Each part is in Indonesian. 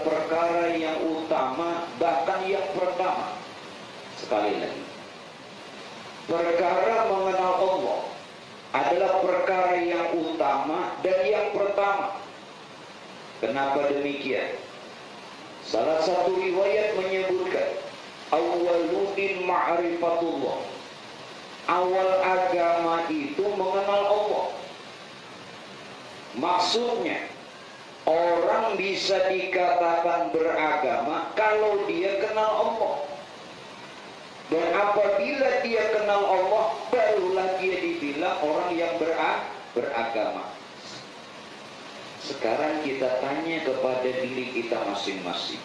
perkara yang utama, bahkan yang pertama. Sekali lagi, perkara mengenal Allah adalah perkara yang utama dan yang pertama. Kenapa demikian? Salah satu riwayat menyebutkan awwaluddin ma'rifatullah. Awal agama itu mengenal Allah. Maksudnya, orang bisa dikatakan beragama kalau dia kenal Allah. Dan apabila dia kenal Allah, barulah dia dibilang orang yang beragama. Sekarang kita tanya kepada diri kita masing-masing,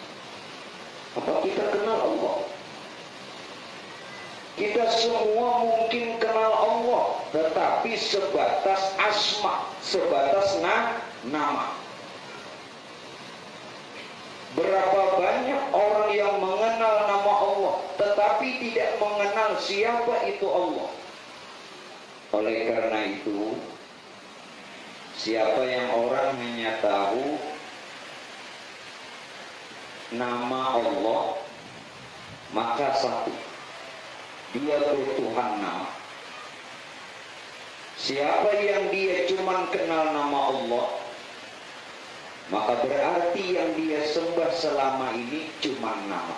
apa kita kenal Allah? Kita semua mungkin kenal Allah, tetapi sebatas asma, sebatas nama. Berapa banyak orang yang mengenal nama Allah, tetapi tidak mengenal siapa itu Allah. Oleh karena itu, siapa yang orang hanya tahu nama Allah, maka satu, dia bertuhan nama. Siapa yang dia cuma kenal nama Allah, maka berarti yang dia sembah selama ini cuma nama.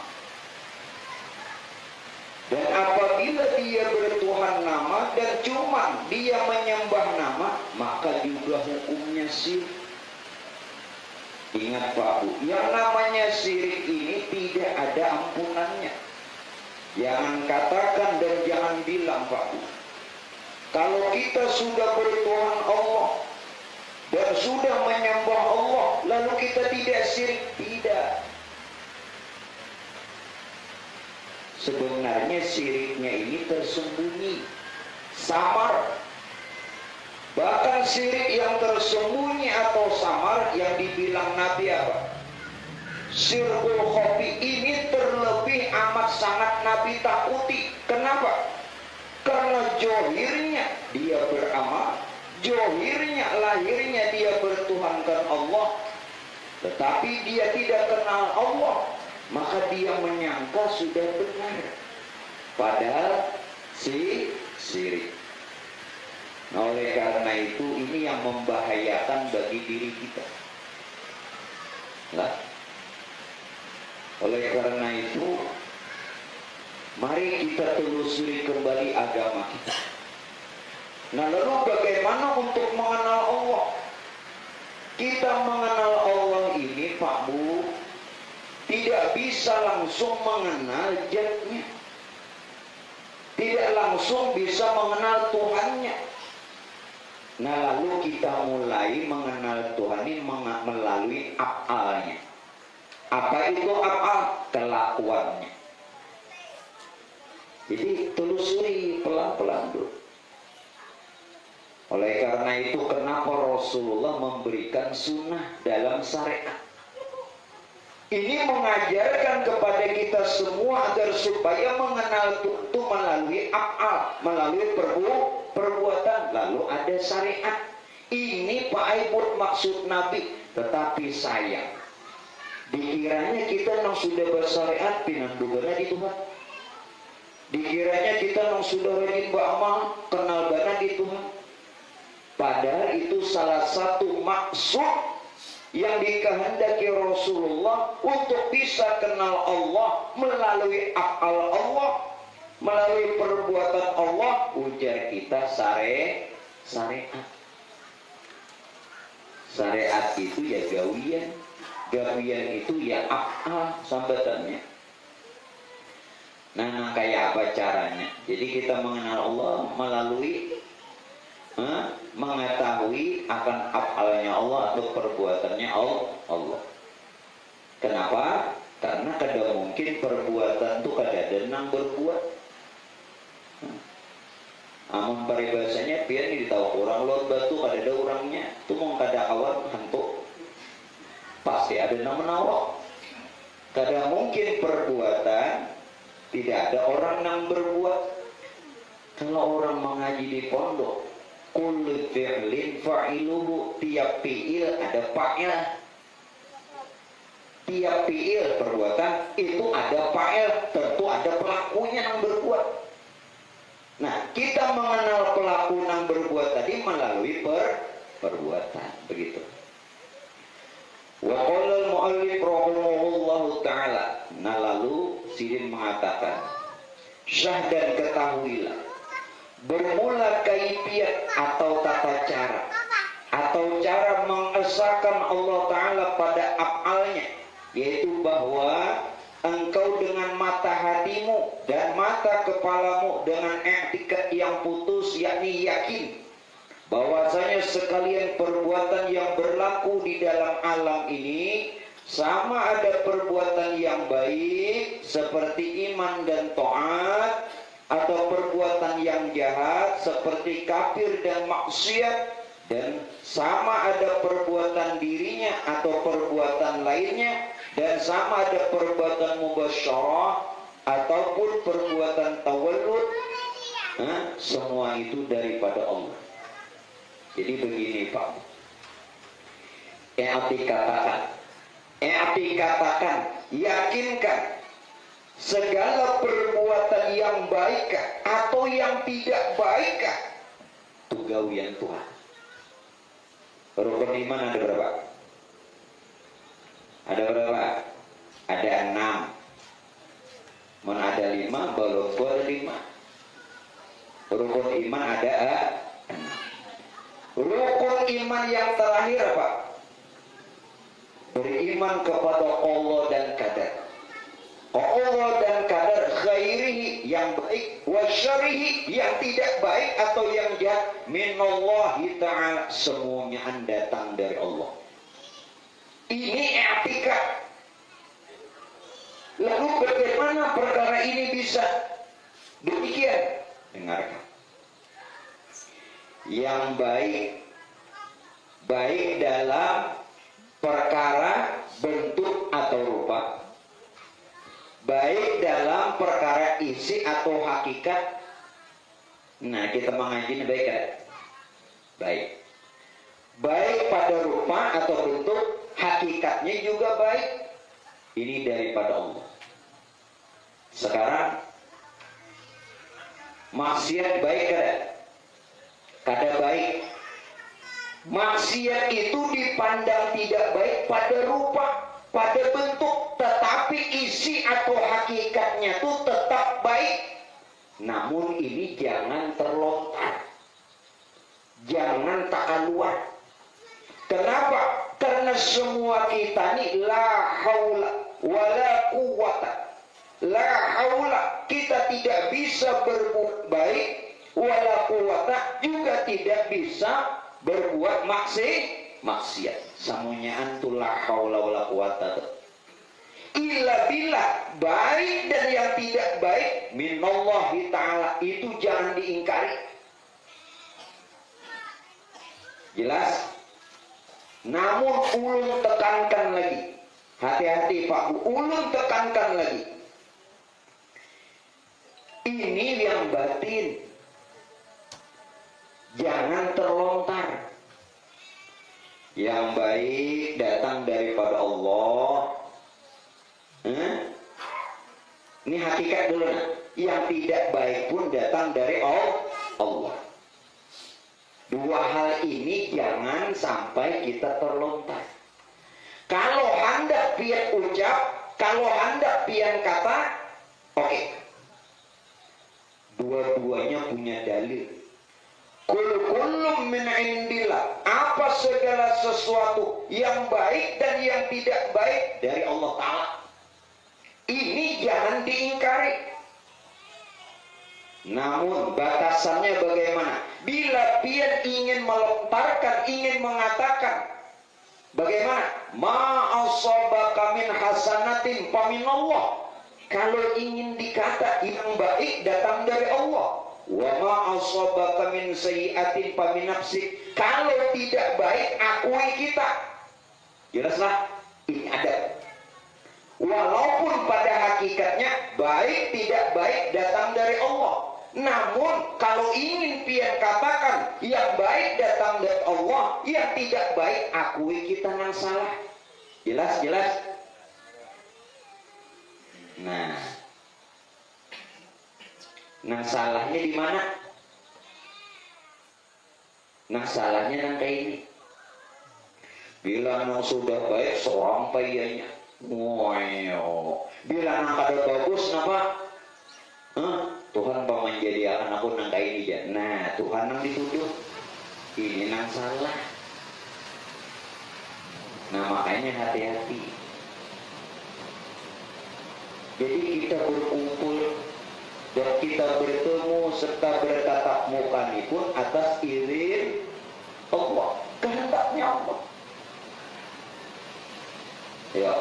Dan apabila dia bertuhan nama dan cuma dia menyembah nama, maka juga hukumnya syirik. Ingat Pak Bu, yang namanya syirik ini tidak ada ampunannya. Jangan katakan dan jangan bilang Pak Bu, kalau kita sudah bertuhan Allah dan sudah menyembah Allah, lalu kita tidak syirik. Tidak. Sebenarnya syiriknya ini tersembunyi, samar. Bahkan syirik yang tersembunyi atau samar yang dibilang Nabi apa? Syirkul khofi, ini terlebih amat sangat Nabi takuti. Kenapa? Karena johirnya dia beramal, johirnya, lahirnya dia bertuhankan Allah, tetapi dia tidak kenal Allah, maka dia menyangka sudah benar, padahal syirik. Nah, oleh karena itu ini yang membahayakan bagi diri kita. Nah, oleh karena itu mari kita telusuri kembali agama kita. Nah, lalu bagaimana untuk mengenal Allah? Kita mengenal Allah ini Pak Bu, tidak bisa langsung mengenal zatnya, tidak langsung bisa mengenal Tuhannya. Nah, lalu kita mulai mengenal Tuhan ini melalui af'alnya. Apa itu af'al? Kelakuannya. Jadi telusuri pelan-pelan dulu. Oleh karena itu kenapa Rasulullah memberikan sunnah dalam syariat? Ini mengajarkan kepada kita semua agar supaya mengenal itu melalui af'al, melalui perbuatan. Lalu ada syariat. Ini Pak Aibud maksud Nabi. Tetapi sayang, dikiranya kita yang sudah bersyariat pinandugana di Tuhan. Dikiranya kita yang sudah rajin beramal, kenal bana di Tuhan. Padahal itu salah satu maksud yang dikehendaki Rasulullah untuk bisa kenal Allah melalui af'al Allah, melalui perbuatan Allah. Ujar kita syariat. Syariat itu ya gawian, gawian itu ya af'al sambatannya. Nah, kayak apa caranya? Jadi kita mengenal Allah melalui mengetahui akan af'alnya Allah atau perbuatannya Allah. Kenapa? Karena kada mungkin perbuatan itu kada denang berbuat. Amun paribasanya biar ini tahu orang lor batu kada ada orangnya, itu mau kada awal hantu pasti ada nama menawak. Kada mungkin perbuatan tidak ada orang yang berbuat. Kalau orang mengaji di pondok, kullu fi'lin fa'iluhu, tiap fi'il ada fa'il. Tiap fiil perbuatan itu ada fa'il, tentu ada pelakunya yang berbuat. Nah, kita mengenal pelaku yang berbuat tadi melalui perbuatan, begitu. Wa qala al-mu'allif rahimahullahu ta'ala. Nah, lalu Sirin mengatakan, syah dan ketahuilah, bermula kaifiyat atau tata cara atau cara mengesahkan Allah Ta'ala pada af'alnya, yaitu bahwa engkau dengan mata hatimu dan mata kepalamu dengan i'tiqad yang putus, yakni yakin bahwasanya sekalian perbuatan yang berlaku di dalam alam ini sama ada perbuatan yang baik seperti iman dan taat, atau perbuatan yang jahat seperti kafir dan maksiat, dan sama ada perbuatan dirinya atau perbuatan lainnya, dan sama ada perbuatan mubasyarah ataupun perbuatan tawallud. Semua itu daripada Allah. Jadi begini Pak, katakan, yakinkan segala perbuatan yang baik atau yang tidak baik itu gawian Tuhan. Rukun iman ada berapa? Ada berapa? Ada 6. Mana ada 5, balok ada 5. Rukun iman ada 6. Rukun iman yang terakhir apa? Beriman kepada Allah dan qadar. Allah dan qadar, khairihi yang baik, wa syarrihi yang tidak baik atau yang jahat, minallahi ta'ala, semuanya datang dari Allah. Ini i'tikad. Lalu bagaimana perkara ini bisa demikian? Dengarkan. Yang baik dalam perkara bentuk atau rupa, baik dalam perkara isi atau hakikat. Nah, kita mengaji ini baik kan? Baik pada rupa atau bentuk, hakikatnya juga baik. Ini daripada Allah. Sekarang maksiat baik kan? Kada baik. Maksiat itu dipandang tidak baik pada rupa, pada bentuk, tetapi isi atau hakikatnya itu tetap baik. Namun ini jangan terlontar, jangan takaluan. Kenapa? Karena semua kita ini la haula wala quwata. La haula, kita tidak bisa berbuat baik, wala quwata, juga tidak bisa berbuat maksiat. Samunyaan tu la haula wala quwata illa billah. Baik dan yang tidak baik minallahi ta'ala, itu jangan diingkari. Jelas? Namun ulun tekankan lagi, hati-hati Pak Bu, ulun tekankan lagi, ini yang batin, jangan terlontar. Yang baik datang daripada Allah. Ini hakikat dulu nah. Yang tidak baik pun datang dari Allah. Dua hal ini jangan sampai kita terlontar. Kalau hendak pian ucap, kalau hendak pian kata, oke. Dua-duanya punya dalil. Kullum min indillah. Apa segala sesuatu yang baik dan yang tidak baik dari Allah Ta'ala. Ini jangan diingkari. Namun batasannya bagaimana? Bila pian ingin melontarkan, ingin mengatakan, bagaimana? Ma'asabaka min hasanatin faminallah. Kalau ingin dikata yang baik datang dari Allah. Wa ma asabaka min sayyi'atin fa min nafsik. Kalau tidak baik akui kita. Jelaslah ini ada. Walaupun pada hakikatnya baik tidak baik datang dari Allah. Namun kalau ingin pian katakan yang baik datang dari Allah, yang tidak baik akui kita yang salah. Jelas? Nah salahnya di mana? Nah salahnya nang kayak ini. Bila nang sudah baik seorang payahnya, bila nang kada bagus napa? Tuhan pemanjadian aku nang kayak ini ya. Nah Tuhan nang dituduh, ini nang salah. Nah makanya hati-hati. Jadi kita berkumpul dan kita bertemu serta bertatap muka ini pun atas izin Allah, kehendaknya Allah. Ya,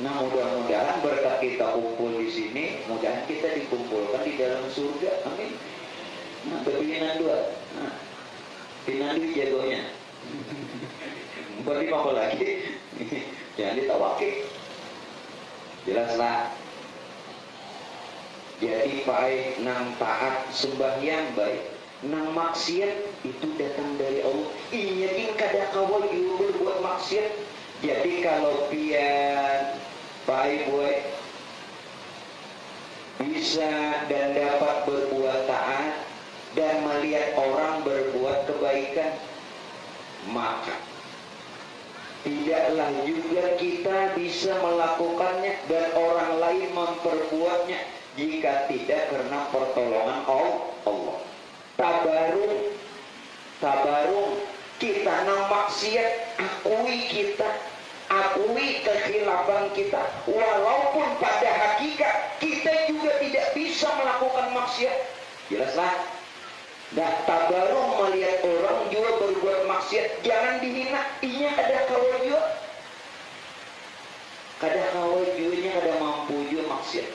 nah mudah-mudahan berkat kita kumpul di sini, mudah-mudahan kita dikumpulkan di dalam surga. Amin. Nah, berpinan dua. Nah, pinan dua jagonya. Berarti apa lagi? Jangan ditawaki. Jelaslah. Jadi baik nang taat sembahyang baik, nang maksiat itu datang dari Allah. Inyakin kada kawal ieu berbuat maksiat. Jadi kalau pian baik boy bisa dan dapat berbuat taat dan melihat orang berbuat kebaikan, maka tidaklah juga kita bisa melakukannya dan orang lain memperbuatnya jika tidak karena pertolongan Allah. Tabarung kita nang maksiat, akui kekhilafan kita, walaupun pada hakikat kita juga tidak bisa melakukan maksiat. Jelaslah. Dah tabarung melihat orang juga berbuat maksiat, jangan dihina. Iya ada kawal juga, kada mampu juga maksiat.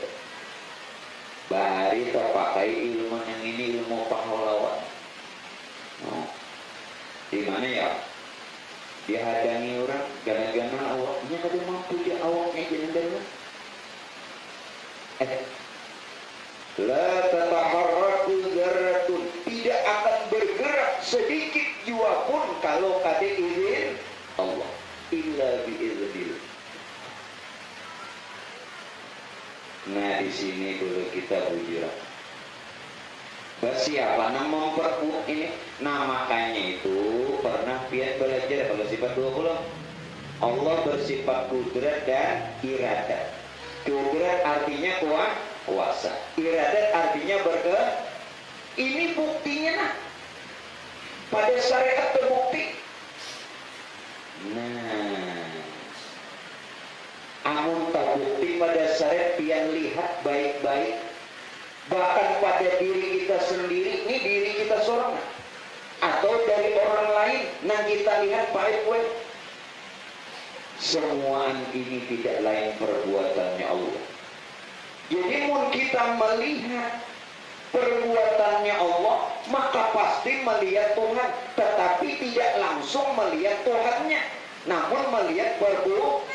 Bari terpakai ilmu yang ini, ilmu pahlawan. Di mana ya? Dihadangi orang, gara-gara awaknya kada mampu dia, awaknya jangan dengar. La tataharraku zarratun, tidak akan bergerak sedikit jua pun kalau kada izin Allah, illa biiznillah. Nah di sini dulu kita bujur. Siapa yang memperbuat ini? Nah makanya itu pernah pian belajar kalau sifat 20. Allah bersifat kudrat dan iradat. Kudrat artinya kuasa. Iradat artinya berkehendak. Ini buktinya nah. Pada syariat terbukti. Nah, amun tak bukti pada syariat pian lihat baik-baik. Bahkan pada diri kita sendiri, ini diri kita seorang atau dari orang lain, nah kita lihat baik-baik. Semua ini tidak lain perbuatannya Allah. Jadi mun kita melihat perbuatannya Allah, maka pasti melihat Tuhan, tetapi tidak langsung melihat Tuhannya, namun melihat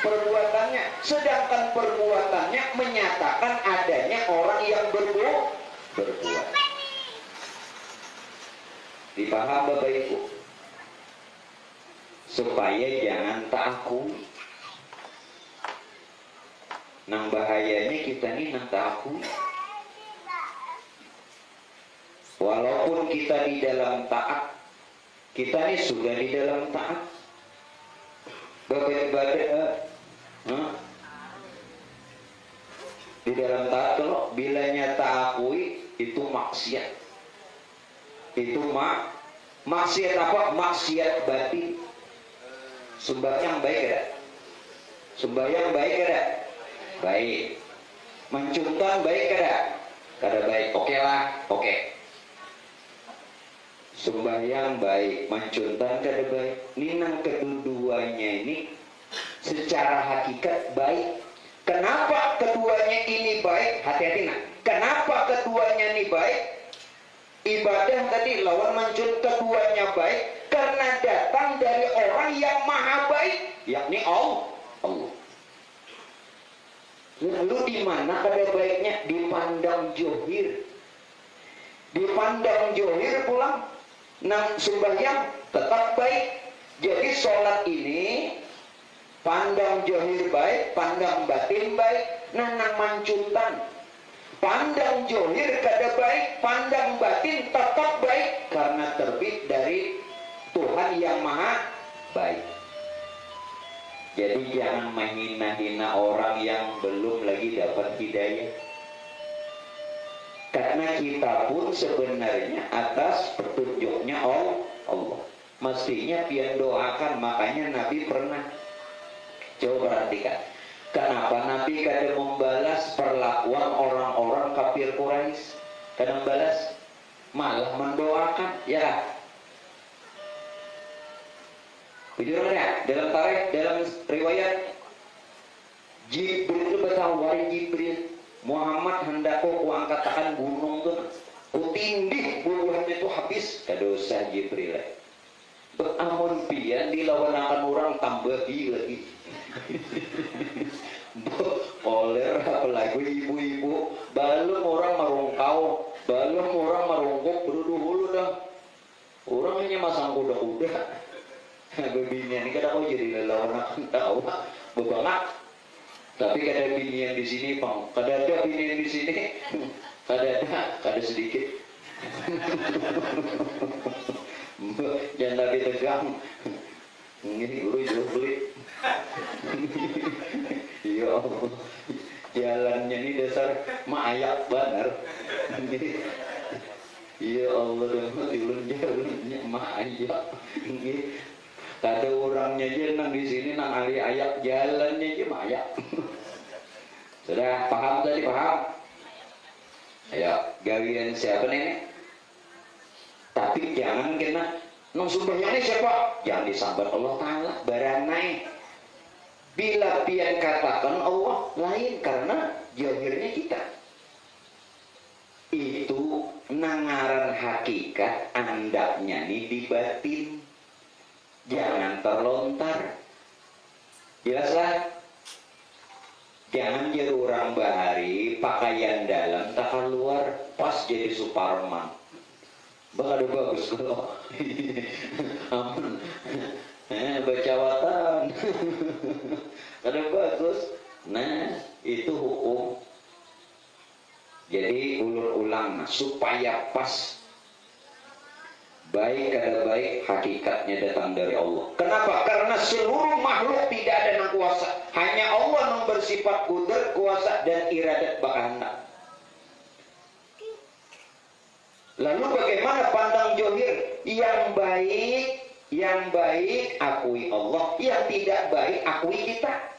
perbuatannya. Sedangkan perbuatannya menyatakan adanya orang yang berbuat. Dipaham Bapak Ibu? Supaya jangan tak akui. Nang bahayanya kita ini nang tak akui. Walaupun kita di dalam taat, kita ini sudah di dalam taat. Di dalam taat kalau bilanya tak akui itu maksiat. Itu maksiat apa? Maksiat batin. Sembahyang baik ada? Sembahyang baik ada? Baik. Mencungkan baik ada? Kada baik. Oke lah, oke. Sembahyang baik, mencuntan kada baik. Ninang kedua-duanya ini secara hakikat baik. Kenapa keduanya ini baik? Hati-hati nak. Kenapa keduanya ini baik? Ibadah tadi lawan mencun keduanya baik karena datang dari orang yang maha baik, yakni Allah. Lalu di mana kada baiknya? Dipandang johir. Dipandang johir pulang. Nang sembahyang tetap baik. Jadi sholat ini Pandang johir baik, pandang batin baik, nanang mancuntan. Pandang johir kada baik, pandang batin tetap baik, karena terbit dari Tuhan yang maha baik. Jadi jangan menghina-hina orang yang belum lagi dapat hidayah. Karena kita pun sebenarnya atas petunjuknya Allah. Mestinya pian doakan, makanya Nabi pernah. Coba perhatikan. Kenapa Nabi kadang membalas perlakuan orang-orang kafir Quraisy? Kadang membalas, malah mendoakan, ya. Bujurnya dalam tarikh, dalam riwayat Jibril bertawari Jibril, Muhammad hendak ku angkatakan gunung tuh, ku tindih buruhannya itu habis. Kadosa Jibril. Amun pian dilawanakan orang tambahi lagi. Oleh apalagi ibu-ibu, balum orang marungkau, balum orang marungkuk beruduh dah. Orang hanya masang kuda-kuda. Bebinian ini kadang kau jadi lelawanan tahu, bebangak. Tapi kada binian di sini, pang. Kada ada binian di sini, kada sedikit. Jangan lagi tegang. Ini guru jauh beli. Ya Allah, jalannya ini dasar maayak benar. Ya Allah, jalannya maayak. Ada orangnya aja nang di sini nang ali ayak, jalannya aja maayak. Sudah paham tadi, paham? Ayo, gawian siapa nih? Tapi jangan kena nang sumbernya siapa? Jangan disambar Allah Ta'ala, baranai. Bila pian katakan Allah lain, karena jahirnya kita. Itu nangaran hakikat andaknya nih di batin. Jangan terlontar. Jelaslah. Jangan jadi orang bahari pakaian dalam tak keluar pas jadi Superman. Bakal bagus kalau aman. Bacawatan. Ada bagus. Nah, itu hukum. Jadi ulur-ulang supaya pas. Baik ada baik, hakikatnya datang dari Allah. Kenapa? Karena seluruh makhluk tidak ada yang kuasa. Hanya Allah yang bersifat kudrat, kuasa, dan iradat kehendak. Lalu bagaimana pandang johir? Yang baik akui Allah, yang tidak baik akui kita.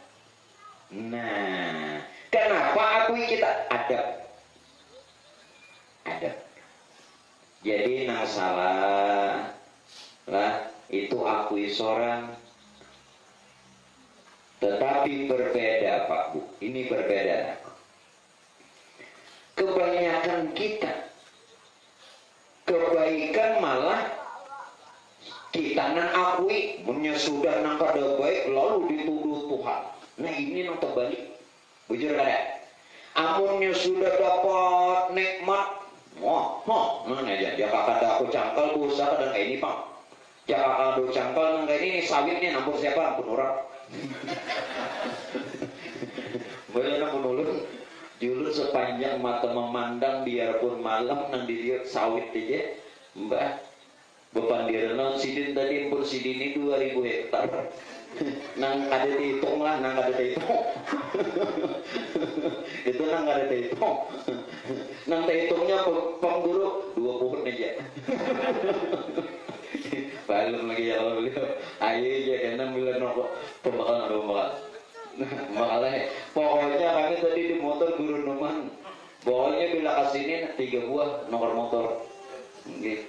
Nah, kenapa akui kita? Adab. Jadi nang salah lah itu akui seorang. Tetapi berbeda Pak Bu, ini berbeda. Kebanyakan kita kebaikan malah kita nang akui, sudah nang kada baik lalu dituduh Tuhan. Nah ini nang terbalik. Bujur kada? Amunnya sudah dapat nikmat, mana aja, jaka kada aku cangkal busa dan kayak ini Pak. Jaka kada cangkal nang kayak ini sawitnya nampur siapa? Ampun orang. Boleh nampun ulun. Julur sepanjang mata memandang biarpun malam nang dilihat sawit aja. Mbak, bepandir non sidin tadi pun sidin ini 2000 hektar. Nang ada dihitung lah, nang ada dihitung. Itu nang ada dihitung. Nang dihitungnya pengguru 20 aja. Balum lagi ya Allah beliau. Ayo aja karena bila nongkrong pembakalan ada pembakalan. Makalahnya. Pokoknya kami tadi di motor guru numan. Pokoknya bila kasinin 3 buah nomor motor. Gitu.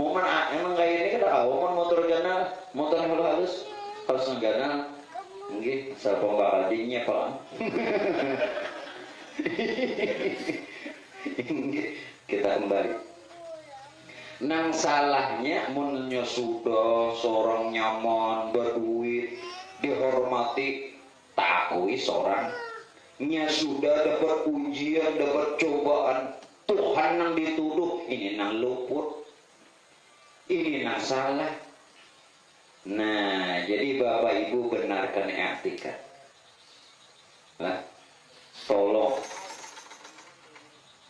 Momen emang kayak ini kita awal motor gana, motor halus harus negana, nggih, sarpong bakadinya Pak. Kita kembali. Nang salahnya munnya sudah seorang nyaman berduit dihormati takui seorang nya sudah dapat ujian dapat cobaan Tuhan nang dituduh ini nang luput ini nang salah Nah, jadi Bapak Ibu benarkan i'tikaf. Nah, tolong.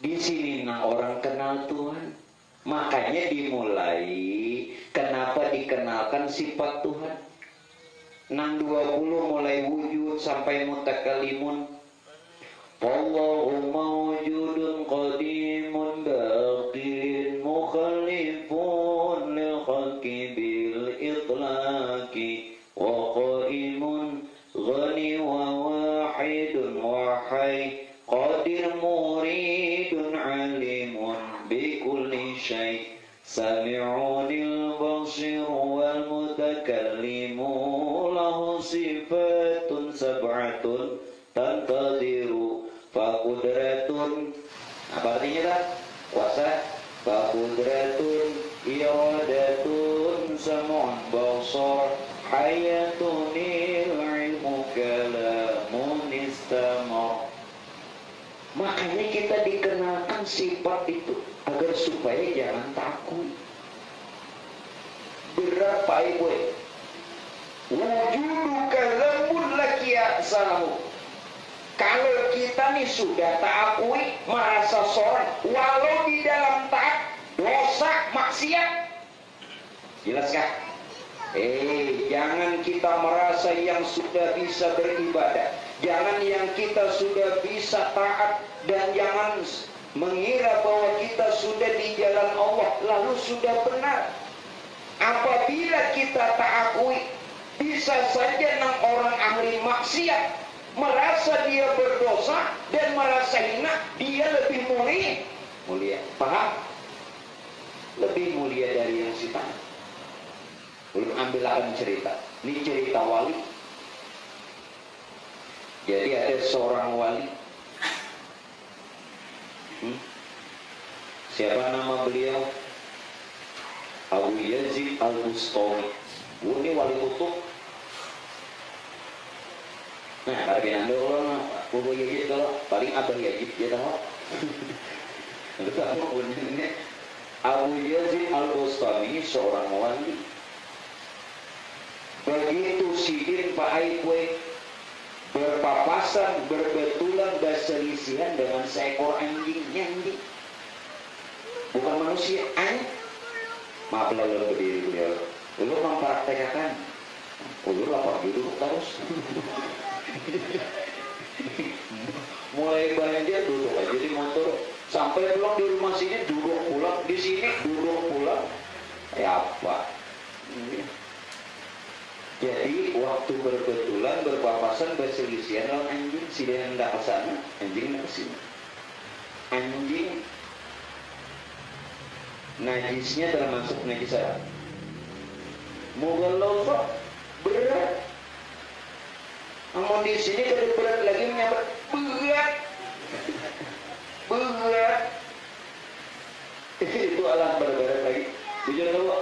Di sini orang kenal Tuhan. Makanya dimulai kenapa dikenalkan sifat Tuhan. 620 mulai wujud sampai mutakalimun. Wallahu mawjudun qadimun baqin mukhalifun lil khalqi bil itlaqi wa qaimun ghani wa wahidun wahai qadir muridun alimun bi kulli syai sami'unil basir wal mutakallimu lahu sifatun sab'atun tantadiru fakudratun. Apa artinya kan? Kuasa. Fakudratun iradatun sam'un basar hayatun ilmu kalamun istamar. Makanya kita dikenalkan sifat itu agar supaya jangan takut. Berat Pak Ibu. Wujudu kalamun lakia salahu. Kalau kita nih sudah takui, merasa sorot, walau di dalam taat, dosa, maksiat. Jelas kah? Jangan kita merasa yang sudah bisa beribadah. Jangan yang kita sudah bisa taat. Dan jangan mengira bahwa kita sudah di jalan Allah, lalu sudah benar. Apabila kita takui, bisa saja orang ahli maksiat merasa dia berdosa dan merasa hina, dia lebih mulia. Paham? Lebih mulia dari yang si tanah. Belum ambil akan cerita. Ini cerita wali. Jadi ada seorang wali. Siapa nama beliau? Abu Yazid Al-Bustami. Ini wali kutub. Nah, karena orang Abu Yazid kalau paling Abah Yazid dia tahu. Abu Yazid Al-Bustami seorang wali. Begitu sidin Pak Aikwe berpapasan, berbetulan, berselisihan dengan seekor anjing. Bukan manusia, anjing. Maaf lah kalau berdiri beliau. Lu mempraktekkan. Lu lapar duduk terus. Mulai banjir duduk aja di motor, sampai pulang di rumah sini duduk pulang, di sini duduk pulang. Ya apa? Jadi waktu berbetulan, berpapasan, berselisihan lawan anjing, si dia hendak ke sana, anjing hendak ke sini. Anjing najisnya termasuk najis apa? Mughalladhah berat. Namun di sini kalau berat lagi menyambat berat. Itu alam berat lagi. Bicara apa?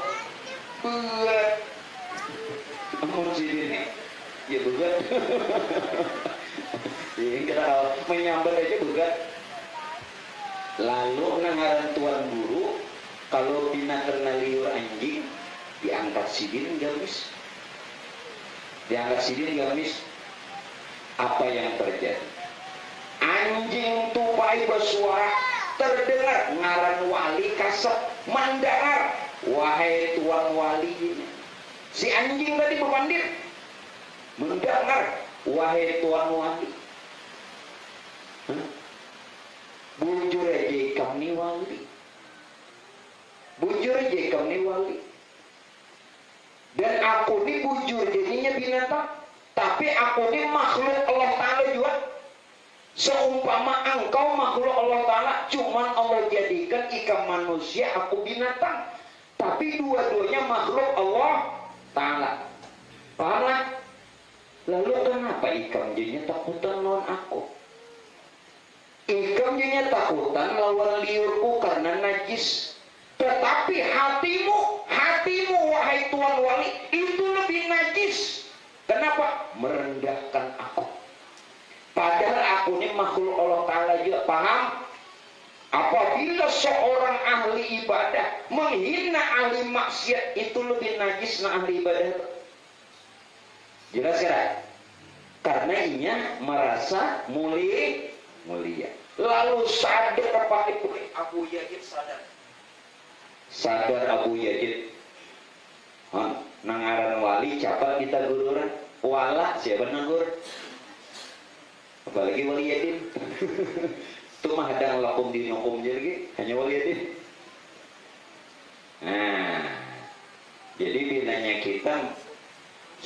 Berat. Namun sini nih, ya berat. Jadi kita menyambat aja berat. Lalu nangaran tuan guru, kalau pina kena liur anjing, diangkat sidin gamis. Diangkat sidin gamis. Apa yang terjadi? Anjing tupai bersuara, terdengar ngaran wali kasep mendengar, wahai tuan wali. Si anjing tadi berpandir mendengar, wahai tuan wali. Bujur aja kami wali. Bujur aja kami wali. Dan aku ini bujur jadinya binatang. Tapi aku ini makhluk Allah Ta'ala juga. Seumpama engkau makhluk Allah Ta'ala, cuman Allah jadikan ikan manusia, aku binatang. Tapi dua-duanya makhluk Allah Ta'ala. Paham? Lalu kenapa ikan jadinya takutan lawan aku? Ikan jadinya takutan lawan liurku karena najis. Tetapi hatimu wahai tuan wali, itu lebih najis. Kenapa? Merendahkan aku. Padahal aku ini makhluk Allah Ta'ala juga. Paham? Apabila seorang ahli ibadah menghina ahli maksiat, itu lebih najis nah ahli ibadah. Jelas kan? Karena inya merasa mulia. Lalu sadar apa itu? Abu Yazid sadar Abu Yazid nangaran wali capat kita gururan wala siapa nanggur, apalagi wali yatim. Itu mah hadang lakum dinokum jadi hanya wali yatim. Nah, jadi bilanya kita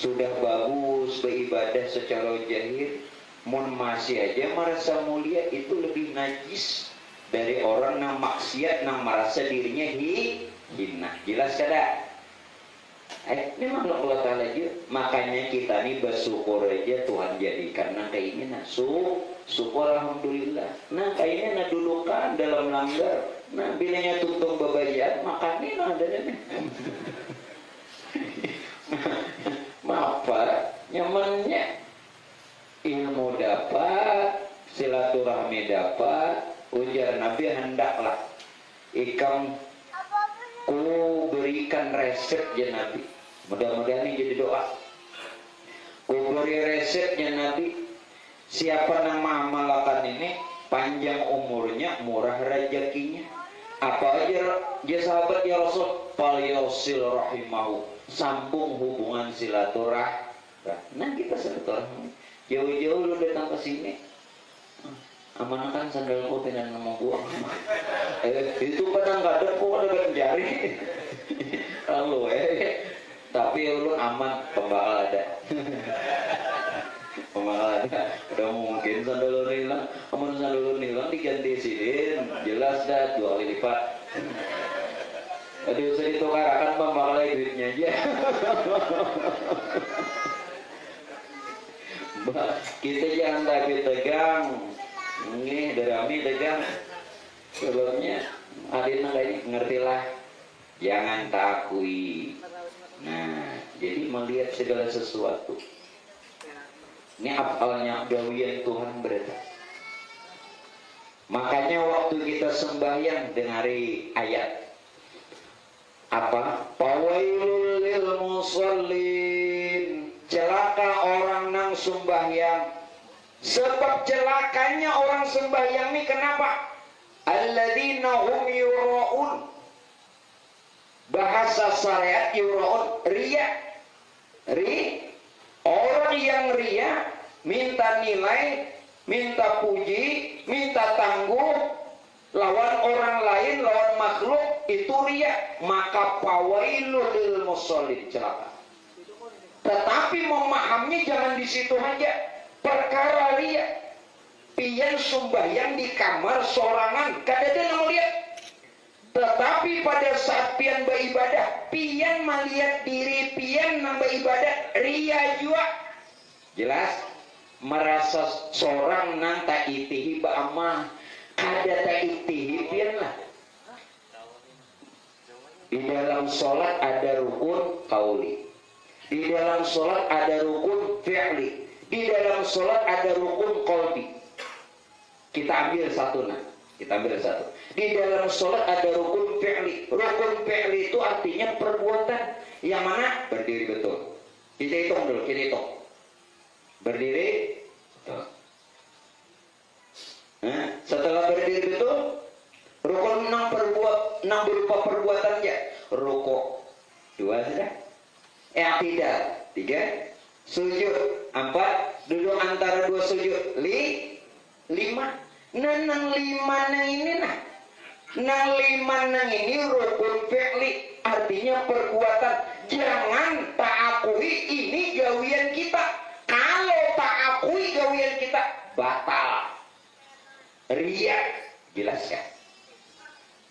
sudah bagus beribadah secara jahir, mun masih aja merasa mulia, itu lebih najis dari orang yang maksiat yang merasa dirinya hina. Jelas kada? Ini makhluk Allah Ta'ala aja. Makanya kita nih bersyukur aja Tuhan jadikan nah kayak ini nah syukur alhamdulillah. Nah kayak ini nah dulu kan dalam langgar. Nah bilanya tuntung babayat makannya nah adanya nih. Apa nyamannya ilmu dapat, silaturahmi dapat, ujar Nabi hendaklah ikam ku berikan resep ya Nabi. Mudah-mudahan ini jadi doa. Ku beri resepnya Nabi, siapa nama malakan ini panjang umurnya, murah rezekinya. Apa aja ya sahabat ya Rasul, palyosil rahimahu, sambung hubungan silaturahmi. Nah kita silaturahmi. Jauh-jauh lu datang ke sini, amankan sandal kau dengan nama gua. Itu kadang-kadang gua ada jari. Lalu tapi lu aman, pembakal ada. Pembakal ada. Udah mungkin sandal lu hilang, aman sandal lu hilang diganti sidin, jelas dah 2 kali lipat. Tadi usah ditukarkan pembakal duitnya aja. Kita jangan tapi tegang. Ini derami tegang. Sebabnya adina ini ngertilah, jangan takui. Nah, jadi melihat segala sesuatu. Ini apalnya gawian Tuhan berada. Makanya waktu kita sembahyang dengari ayat apa? Fawailul lil musallin, celaka orang nang sembahyang. Sebab celakanya orang sembahyang ini kenapa? Alladzina hum yura'un. Bahasa syariat yura'un riya. Orang yang riya minta nilai, minta puji, minta tangguh lawan orang lain, lawan makhluk, itu riya. Maka fawailul lil musallin, celaka. Tetapi memahaminya jangan di situ aja. Perkara riya, pian sembahyang di kamar sorangan, kadang-kadang melihat. Tetapi pada saat pian beribadah, pian melihat diri pian nambah ibadah, riya juga. Jelas? Merasa seorang nang tak itihi ba'amah, kada tak itihi pian lah. Di dalam sholat ada rukun qauli, di dalam sholat ada rukun fi'li, di dalam sholat ada rukun qalbi. Kita ambil satu nah. Kita ambil satu. Di dalam sholat ada rukun fi'li. Rukun fi'li itu artinya perbuatan. Yang mana? Berdiri betul. Kita hitung dulu, kita hitung. Berdiri betul. Nah, setelah berdiri betul, rukun 6 berupa perbuatan aja. Rukuk 2 sudah. I'tidal 3. Sujud 4, duduk antara 2 sujud 5. Nah, nang 5 nang ini nah. Nang 5 nang ini rukun fi'li, artinya perbuatan. Jangan tak akui ini gawian kita. Kalau tak akui gawian kita, batal. Riya, jelas kan?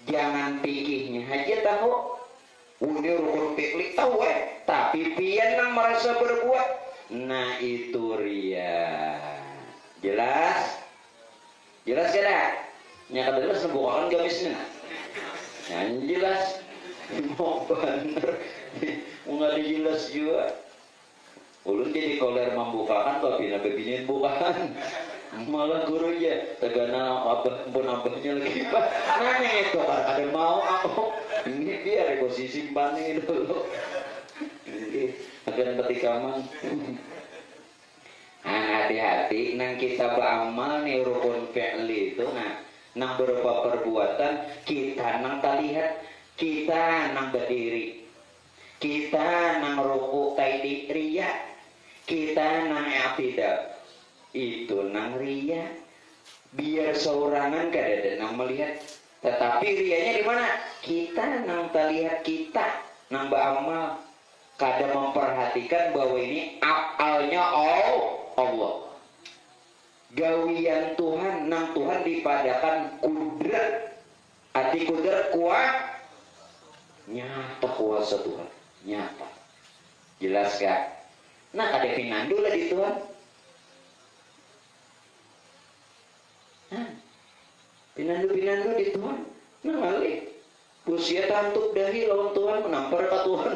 Jangan pikirnya aja tahu. Ini rukun fi'li tahu tapi pian nang merasa berbuat. Nah itu riya. Jelas? Jelas kada? Nya kada jelas bukan gamisnya. Yang jelas mau bener. Enggak dijelas juga. Ulun jadi koler membukakan tapi nabi binin bukan. Malah gurunya tegana abah pun abahnya lagi. Nanya itu ada mau aku. Ini biar aku simpan dulu. Ini akan ketika man. hati-hati nang kita beramal nih rukun fi'li itu nang berupa perbuatan kita nang terlihat, kita nang berdiri, kita nang ruku taidi riya, kita nang i'tidal itu nang riya, biar seorangan kada nang melihat, tetapi riyanya di mana? Kita nang terlihat, kita nang beramal kada memperhatikan bahwa ini afalnya Allah, gawian Tuhan, nang Tuhan dipadakan kudrat, arti kudrat kuat, nyata kuasa Tuhan, nyata, jelas gak? Nah ada pinandu lah di Tuhan, pinandu di Tuhan, nah ngalih usia tantuk dahi lawan Tuhan menampar ke Tuhan.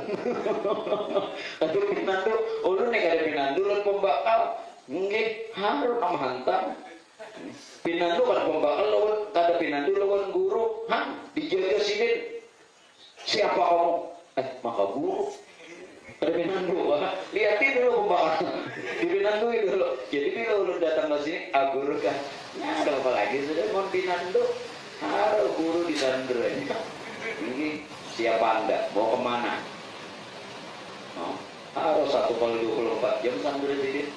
Ada pinandu, ulun nih ada pinandu lawan pembakal, nggih harus am hantam. Pinandu kada pembakal lawan kada pinandu lawan guru, dijaga sini. Siapa kamu? Maka guru. Ada pinandu, lihatin dulu pembakal. Di pinandu dulu. Jadi bila ulun datang ke sini, guru kan. Nah, ada apa lagi sudah mau pinandu? Harus guru di sandra. Ini siapa anda? Mau kemana? Harus 1x24 jam sambil di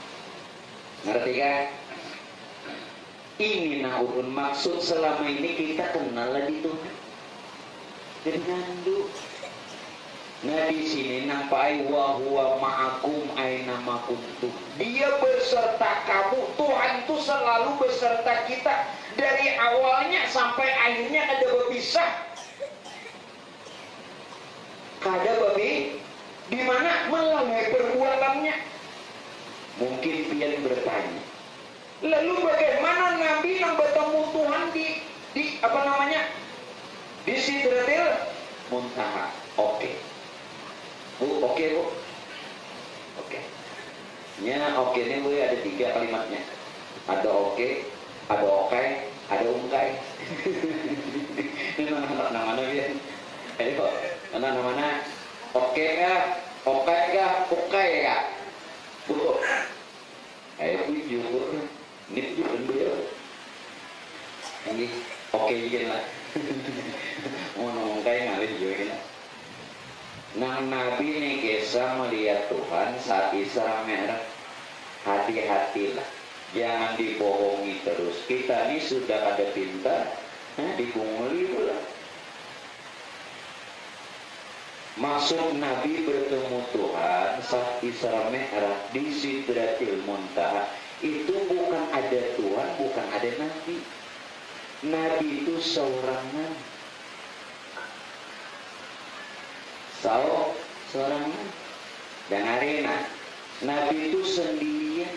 ngerti kan? Ini urun maksud selama ini kita kenal di Tuhan. Jadi ngandu. Nah di sini nampai wa huwa ma'akum aina ma kuntum. Dia beserta kamu. Tuhan itu selalu beserta kita dari awalnya sampai akhirnya ada berpisah. Kada babi di mana melalui perbuatannya. Mungkin pian bertanya, lalu bagaimana Nabi yang bertemu Tuhan di apa namanya, di Sidratil Muntaha? Oke. Bu, oke bu, oke. Nya oke ini bu ada 3 kalimatnya. Ada oke, ada okai, ada ungkai. Ini nama-nama ya. Ayo kok. Mana mana oke kah, oke kah, oke kah, bu, ayo pujuk, nip juga dia, ini oke juga lah, mau ngomong kayak ngalir juga lah. Nah Nabi nih kisah melihat Tuhan saat Isra Mi'raj, hati-hatilah, jangan dibohongi terus. Kita ini sudah ada pintar, dibunguli pula. Maksud Nabi bertemu Tuhan saat Isra Mi'raj di Sidratil Muntaha itu bukan ada Tuhan, bukan ada Nabi. Nabi itu seorangan. Seorangan. Dengarin, Nabi itu sendirian.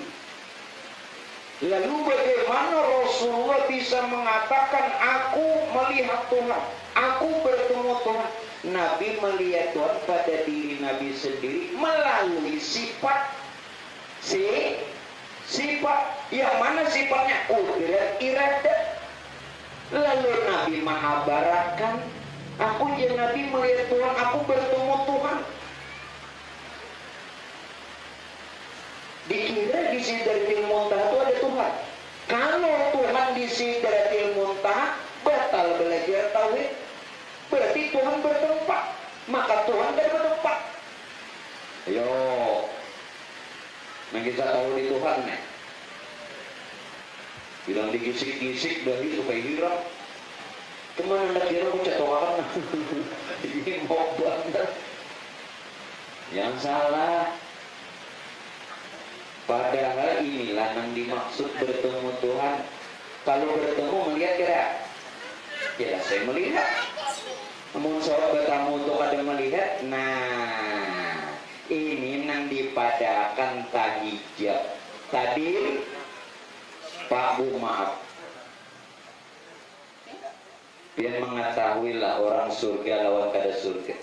Lalu bagaimana Rasulullah bisa mengatakan aku melihat Tuhan, aku bertemu Tuhan? Nabi melihat Tuhan pada diri Nabi sendiri melalui sifat. Sifat yang mana sifatnya? Qudrat, iradah. Lalu Nabi menghabarkan, aku yang Nabi melihat Tuhan, aku bertemu Tuhan. Dikira di Sidratil Muntaha itu ada Tuhan. Kalau Tuhan di Sidratil Muntaha, batal belajar tauhid. Berarti Tuhan bertempat, maka Tuhan tidak bertempat. Ayo, nah kita tahu di Tuhan nih. Bilang dikisik-kisik dari supaya hilang. Kemana anda kira aku cetokan? Ini mau banget. Yang salah. Padahal inilah yang dimaksud bertemu Tuhan. Kalau bertemu melihat kira? Ya saya melihat. Namun soal bertamu untuk ada melihat, nah ini yang dipadakan tahijab. Tadi Pak Bu maaf, biar mengetahuilah orang surga lawan kada surga.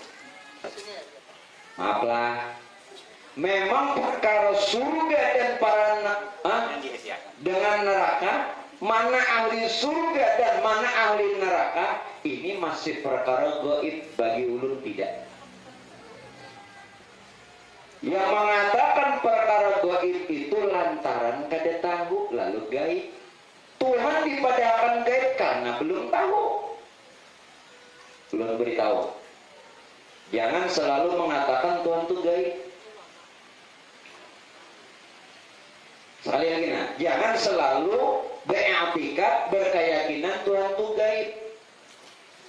Maaflah, memang perkara surga dan para dengan neraka, mana ahli surga dan mana ahli neraka, ini masih perkara gaib bagi ulun tidak. Yang mengatakan perkara gaib itu lantaran kada tahu. gaib. Tuhan dipadahkan gaib karena belum tahu, belum beritahu. Jangan selalu mengatakan Tuhan itu gaib. Sekali lagi, jangan selalu beriktikad, berkeyakinan Tuhan itu gaib.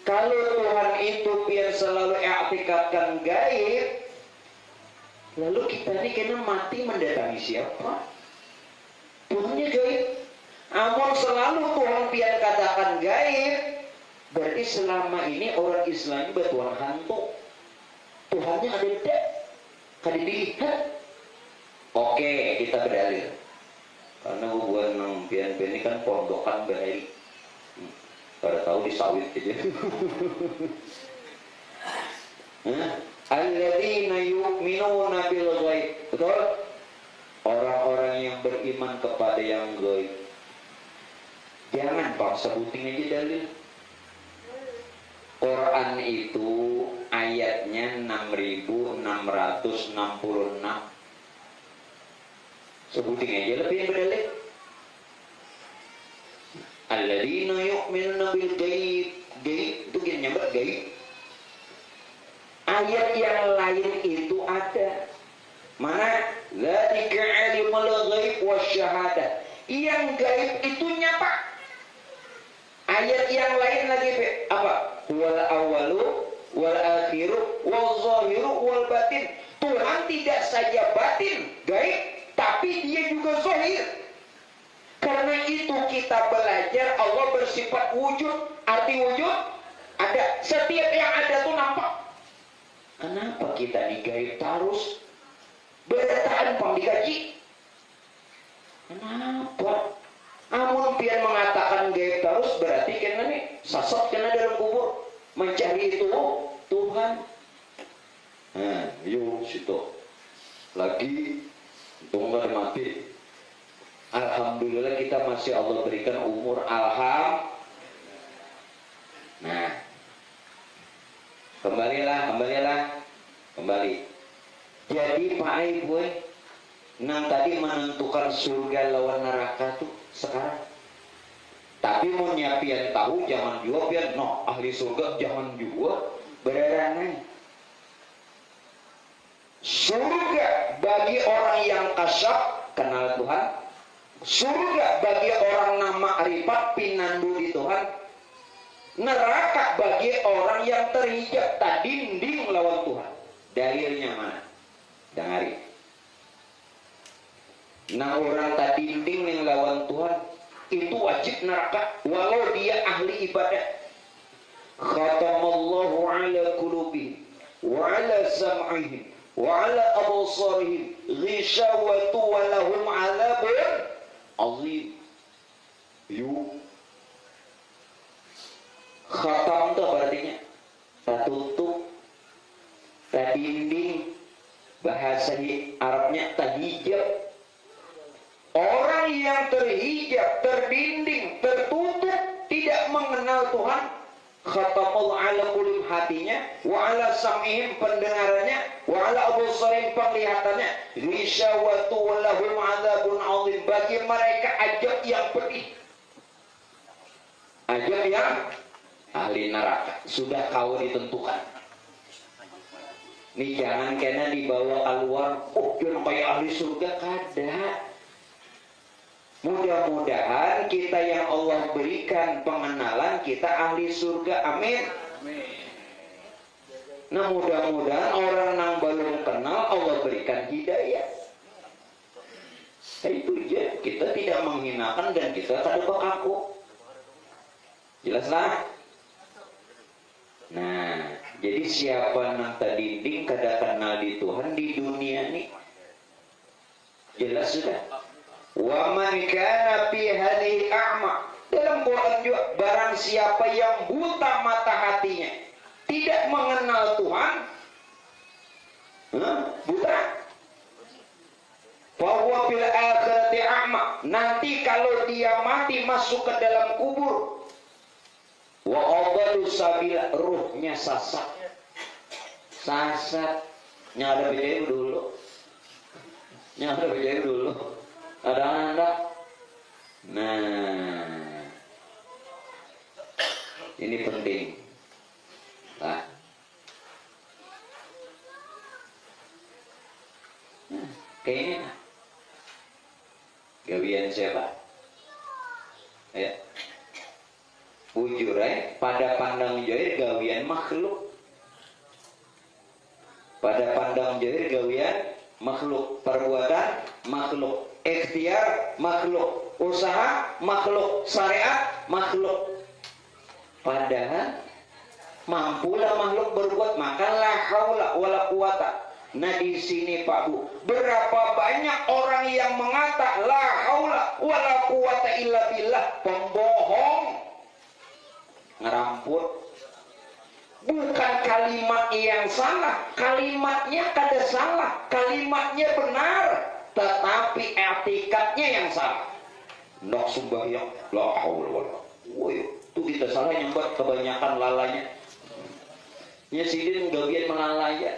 Kalau Tuhan itu biar selalu iktikadkan gaib, lalu kita ini kena mati mendatangi siapa? Tuhannya gaib. Amun selalu Tuhan biar katakan gaib, berarti selama ini orang Islam bertuhan hantu. Tuhannya ada tidak? Kada dilihat. Oke, kita berdalil. Karena hubungan nang pian ini kan pondokan bahaya. Pada tahu di sawit aja. Alladzina yu'minuna bil ghaib. Betul? Orang-orang yang beriman kepada yang gaib. Jangan Pak sebutin aja dalil. Quran itu ayatnya 6666. Sebutin aja lebih yang berdalil. Alladzina yu'minuna bil ghaib. Gaib itu gini nyambat gaib. Ayat yang lain itu ada. Mana? Dzalika alimul ghaib wasyahadah. Yang gaib itu nyapa? Ayat yang lain lagi apa? Wal awalu wal akhiru wal zahiru wal batin. Tuhan tidak saja batin, gaib, tapi dia juga zahir. Karena itu kita belajar Allah bersifat wujud. Arti wujud ada. Setiap yang ada tuh nampak. Kenapa kita digaib terus? Bertahan pang digaji. Kenapa? Amun pian mengatakan gaib terus berarti kena nih sasat kena dalam kubur mencari itu Tuhan. Yuk situ lagi tunggu mati. Alhamdulillah kita masih Allah berikan umur. Nah, kembali. Jadi Pak Ibu, nang tadi menentukan surga lawan neraka tuh sekarang. Tapi mau nyapian tahu jangan juga pian no ahli surga jangan juga beranai. Surga bagi orang yang kasyaf kenal Tuhan. Surga bagi orang nama ma'rifat pinandu di Tuhan. Neraka bagi orang yang terhijab tak dinding lawan Tuhan. Dalilnya mana? Dengari. Nah orang tak dinding yang lawan Tuhan itu wajib neraka walau dia ahli ibadah. Khatamallahu ala qulubihim wa ala sam'ihim wa ala absarihim ghishawatu wa lahum adzabun azim. Yuk. Khatam itu artinya tertutup, terdinding, bahasa Arabnya terhijab. Orang yang terhijab, terdinding, tertutup, tidak mengenal Tuhan, khatamul ala qulub hatinya, wa ala sam'ihim pendengarannya, wa ala absarihim penglihatannya, ghishawatu wa lahum adzabun azim. Bagi mereka ajab yang pedih. Ajab yang ahli neraka sudah kau ditentukan. Nih jangan kena dibawa keluar, oh dia kayak ahli surga kada. Mudah-mudahan kita yang Allah berikan pengenalan kita ahli surga, amin. Nah mudah-mudahan orang yang belum kenal Allah berikan hidayah. Itu aja, kita tidak menghinakan dan kita tak ada aku. Jelaslah. Nah, jadi siapa yang terdinding kada kenal di Tuhan di dunia ini? Jelas sudah. Wa man kana fi hadhihi a'ma. Dalam Quran juga barang siapa yang buta mata hatinya, tidak mengenal Tuhan, buta. Fa huwa fil akhirati a'ma. Nanti kalau dia mati masuk ke dalam kubur, wa adallu sabila, ruhnya sasat. Nyada beda dulu. Ada anak Nah, ini penting. Nah, kayaknya gawian siapa? Ya, bujur pada pandang jahir gawian makhluk. Pada pandang jahir gawian makhluk, perbuatan makhluk, ikhtiar makhluk, usaha makhluk, syariat makhluk. Padahal mampulah makhluk berbuat, maka la haula wala quwata. Nah di sini Pak Bu, berapa banyak orang yang mengata la haula wala quwata illa billah, pembohong, ngeramput. Bukan kalimat yang salah, kalimatnya kada salah, kalimatnya benar, tetapi etikatnya yang salah. Nak sembahyang, la haula wala. Woi, itu kita salah nyambat kebanyakan lalanya. Ya sidin gawian melalaya.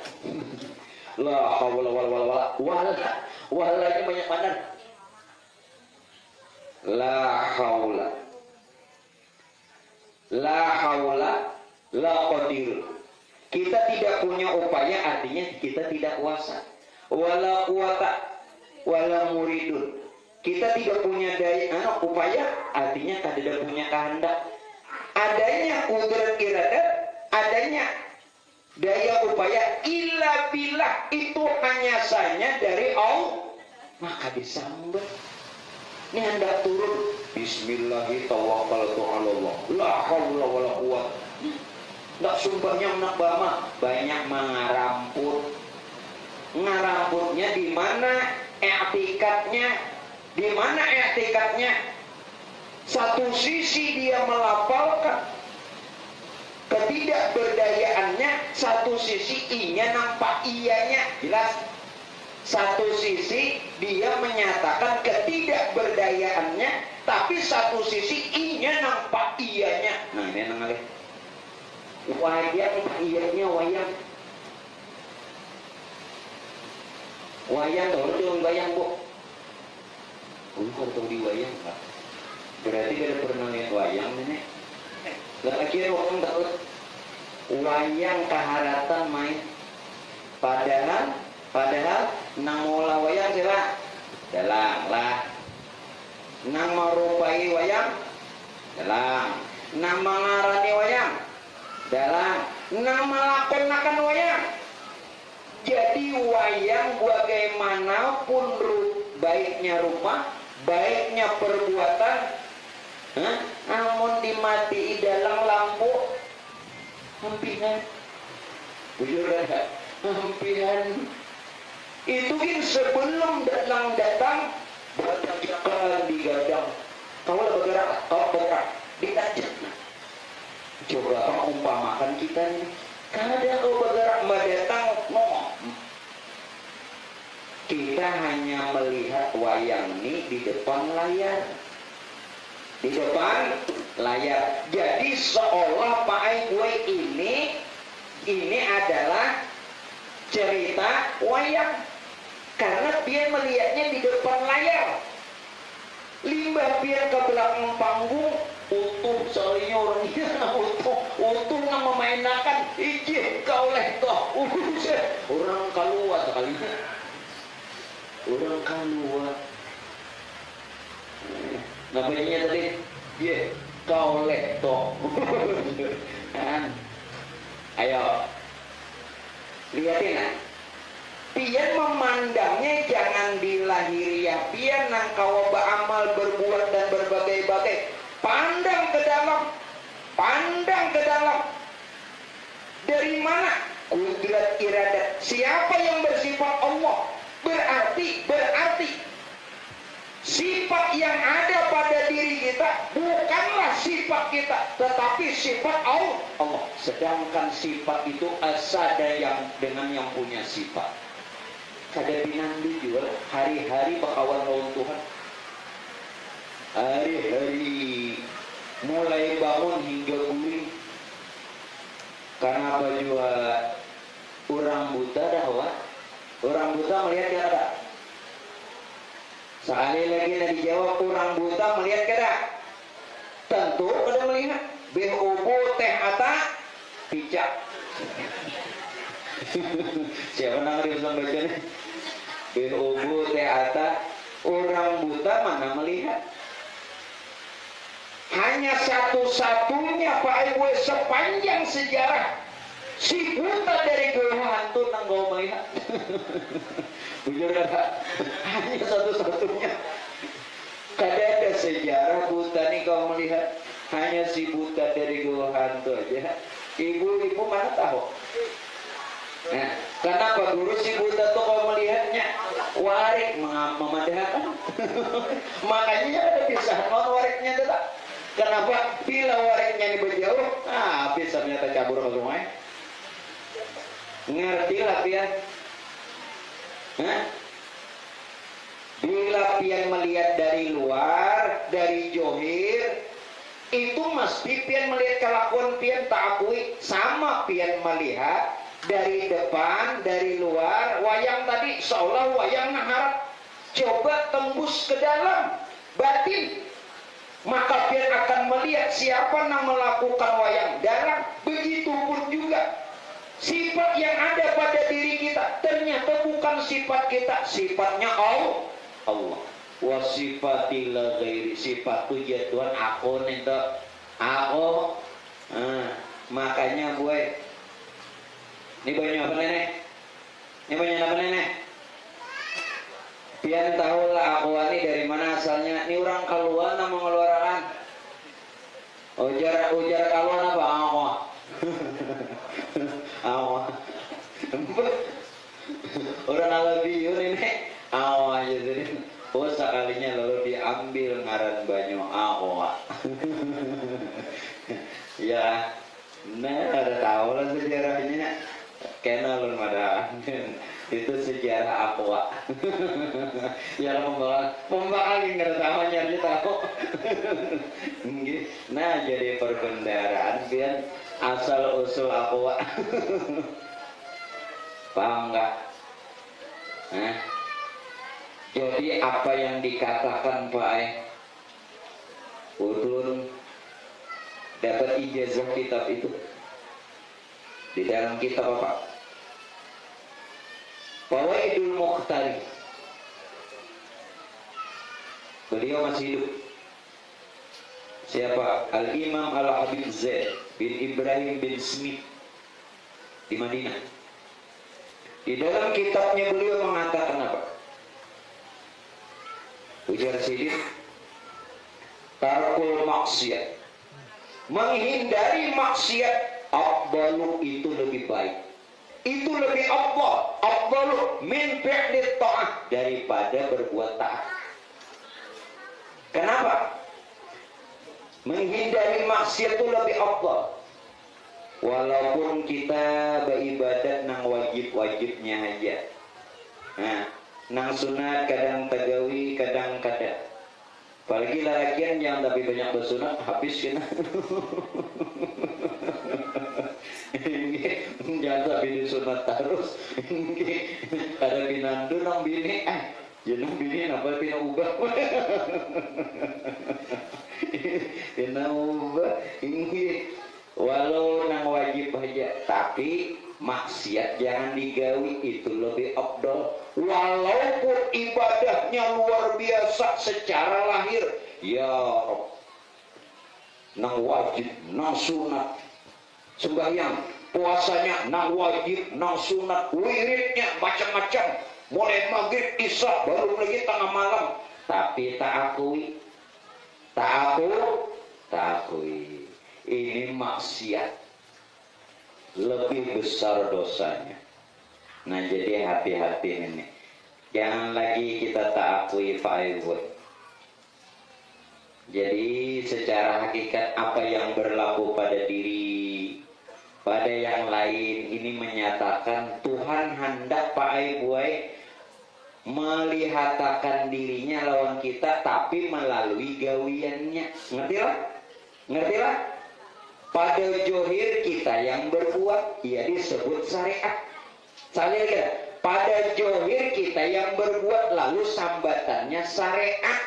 La haula wala walanya banyak padan. La haula la qadir. Kita tidak punya upaya, artinya kita tidak kuasa. Wala quwata wala muridun. Kita tidak punya daya upaya, artinya tidak punya kehendak. Adanya kudrat iradat, adanya daya upaya illa billah, itu hanya saja dari Allah. Maka disambut. Ini hendak turun. Bismillahirrahmanirrahim. La haula wala quwwata. Nggak sumpahnya nak bama, banyak mengaramput. Ngaramputnya di mana etikatnya? Di mana etikatnya? Satu sisi dia melafalkan ketidakberdayaannya, satu sisi inya nampak iyanya, jelas. Satu sisi dia menyatakan ketidakberdayaannya, tapi satu sisi inya nampak iyanya. Nah ini namanya wayang, iyanya wayang. Wayang tahu dong wayang Bu? Tahu di wayang Pak. Berarti kada pernah lihat wayang nenek. Gak akhirnya orang tahu wayang keharatan main. Padahal nang mola wayang siapa? Dalang lah. Nang marupai wayang dalang. Nang mangarani wayang dalang. Nang melakonakan wayang. Jadi wayang bagaimanapun baiknya rumah, baiknya perbuatan, namun dimati dalam lampu hampiran. Bujur kan? Hampiran. Itu kan sebelum dalang datang berjalan digadang. Kau bergerak, ditajak. Coba umpamakan kita nih. Kada kau bergerak mendatang, kita hanya melihat wayang ini di depan layar. Di depan layar. Jadi seolah Pak gue ini adalah cerita wayang. Karena dia melihatnya di depan layar. Limbah biar ke belakang panggung, utuh soalnya orangnya utuh nang memainkan ijih kau leh toh orang keluar sekali orang keluar namanya tadi dia kau leh toh ayo lihatin pian memandangnya jangan dilahiriah, pian nang kau beramal berbuat dan berbagai-bagai. Pandang ke dalam. Dari mana? Kudrat iradat. Siapa yang bersifat Allah? Berarti sifat yang ada pada diri kita bukanlah sifat kita, tetapi sifat Allah. Sedangkan sifat itu asada yang dengan yang punya sifat. Kada pinandi jual hari-hari bakawan lawan Tuhan. Hari-hari mulai bangun hingga guling. Karena apa juga orang buta dah Wak. Orang buta melihat yang ada. Sekali lagi dijawab, orang buta melihat kada? Tentu kada melihat. Behubu teh ata picak. Siapa nang bisa baca nih? Behubu teh ata, orang buta mana melihat? Hanya satu-satunya Pak Ibu sepanjang sejarah si buta dari goa hantu nang gak melihat. Bujur kata, hanya satu-satunya. Kada ada sejarah buta nih kau melihat. Hanya si buta dari goa hantu aja. Ibu-ibu mana tahu? Nah, kenapa guru si buta tuh kau melihatnya? Warik memadahkan. Makanya ada pisah non wariknya tetap. Kenapa? Bila wariknya ini berjauh, habis ternyata cabur ke sungai. Ngerti lah pian? Bila pian melihat dari luar, dari johir, itu mesti pian melihat kelakuan pian tak akui. Sama pian melihat dari depan, dari luar, wayang tadi seolah wayang nahar. Coba tembus ke dalam batin, maka pian akan melihat siapa yang melakukan wayang dalam. Begitupun juga sifat yang ada pada diri kita ternyata bukan sifat kita, sifatnya Allah. Wa sifatil ghairi, sifat tujuan aku nih aku. Makanya gue ini banyak apa nenek? Ini banyak apa nenek? Pian tahu lah aku ini dari mana asalnya. Ini orang kaluan nama mengeluarkan. Ujar kaluan apa? Awak. Orang alabiun ini awak aja jadi. Oh sekalinya lalu diambil ngaran banyu awak. Ya, nah ada tahu lah sejarahnya. Kenal belum ada. Itu sejarah aqua. Ya membakal nggak tahu nyari tahu. Nah jadi perbendaharaan pian asal usul aqua. Paham nggak? Jadi apa yang dikatakan Pak Udun dapat ijazah kitab itu di dalam kitab apa? Fawaidul Mukhtari. Beliau masih hidup. Siapa? Al-Imam Al-Habib Zaid bin Ibrahim bin Smith di Madinah. Di dalam kitabnya beliau mengatakan apa? Ujar Siddiq, tarkul maksiat, menghindari maksiat, afdalu itu lebih baik. Itu lebih afdalu min fi'lit ta'ah, daripada berbuat taat. Kenapa? Menghindari maksiat itu lebih afdal. Walaupun kita beribadat nang wajib-wajibnya aja. Nah, nang sunat kadang tagawi, kadang-kadang. Apalagi lalakian yang tapi banyak bersunat habis kena. Jangan sampai disunat terus. Ada binandu nang bini, jeneng bini apa pina ubah. Pina ubah. Ini walau nang wajib aja, tapi maksiat jangan digawi, itu lebih afdal. Walaupun ibadahnya luar biasa secara lahir, ya Rabb, nang wajib, nang sunat, sembahyang, puasanya nang wajib, nang sunat, wiridnya macam-macam, mulai maghrib, isya, baru lagi tengah malam, tapi tak akui. Ini maksiat lebih besar dosanya. Nah jadi hati-hati ini, jangan lagi kita tak akui fa'idhu. Jadi secara hakikat apa yang berlaku pada diri, pada yang lain, ini menyatakan Tuhan hendak Pak Ibuai melihatakan dirinya lawan kita, tapi melalui gawiannya. Ngertilah? Pada johir kita yang berbuat, ia disebut syariat. Saya kira pada johir kita yang berbuat lalu sambatannya syariat.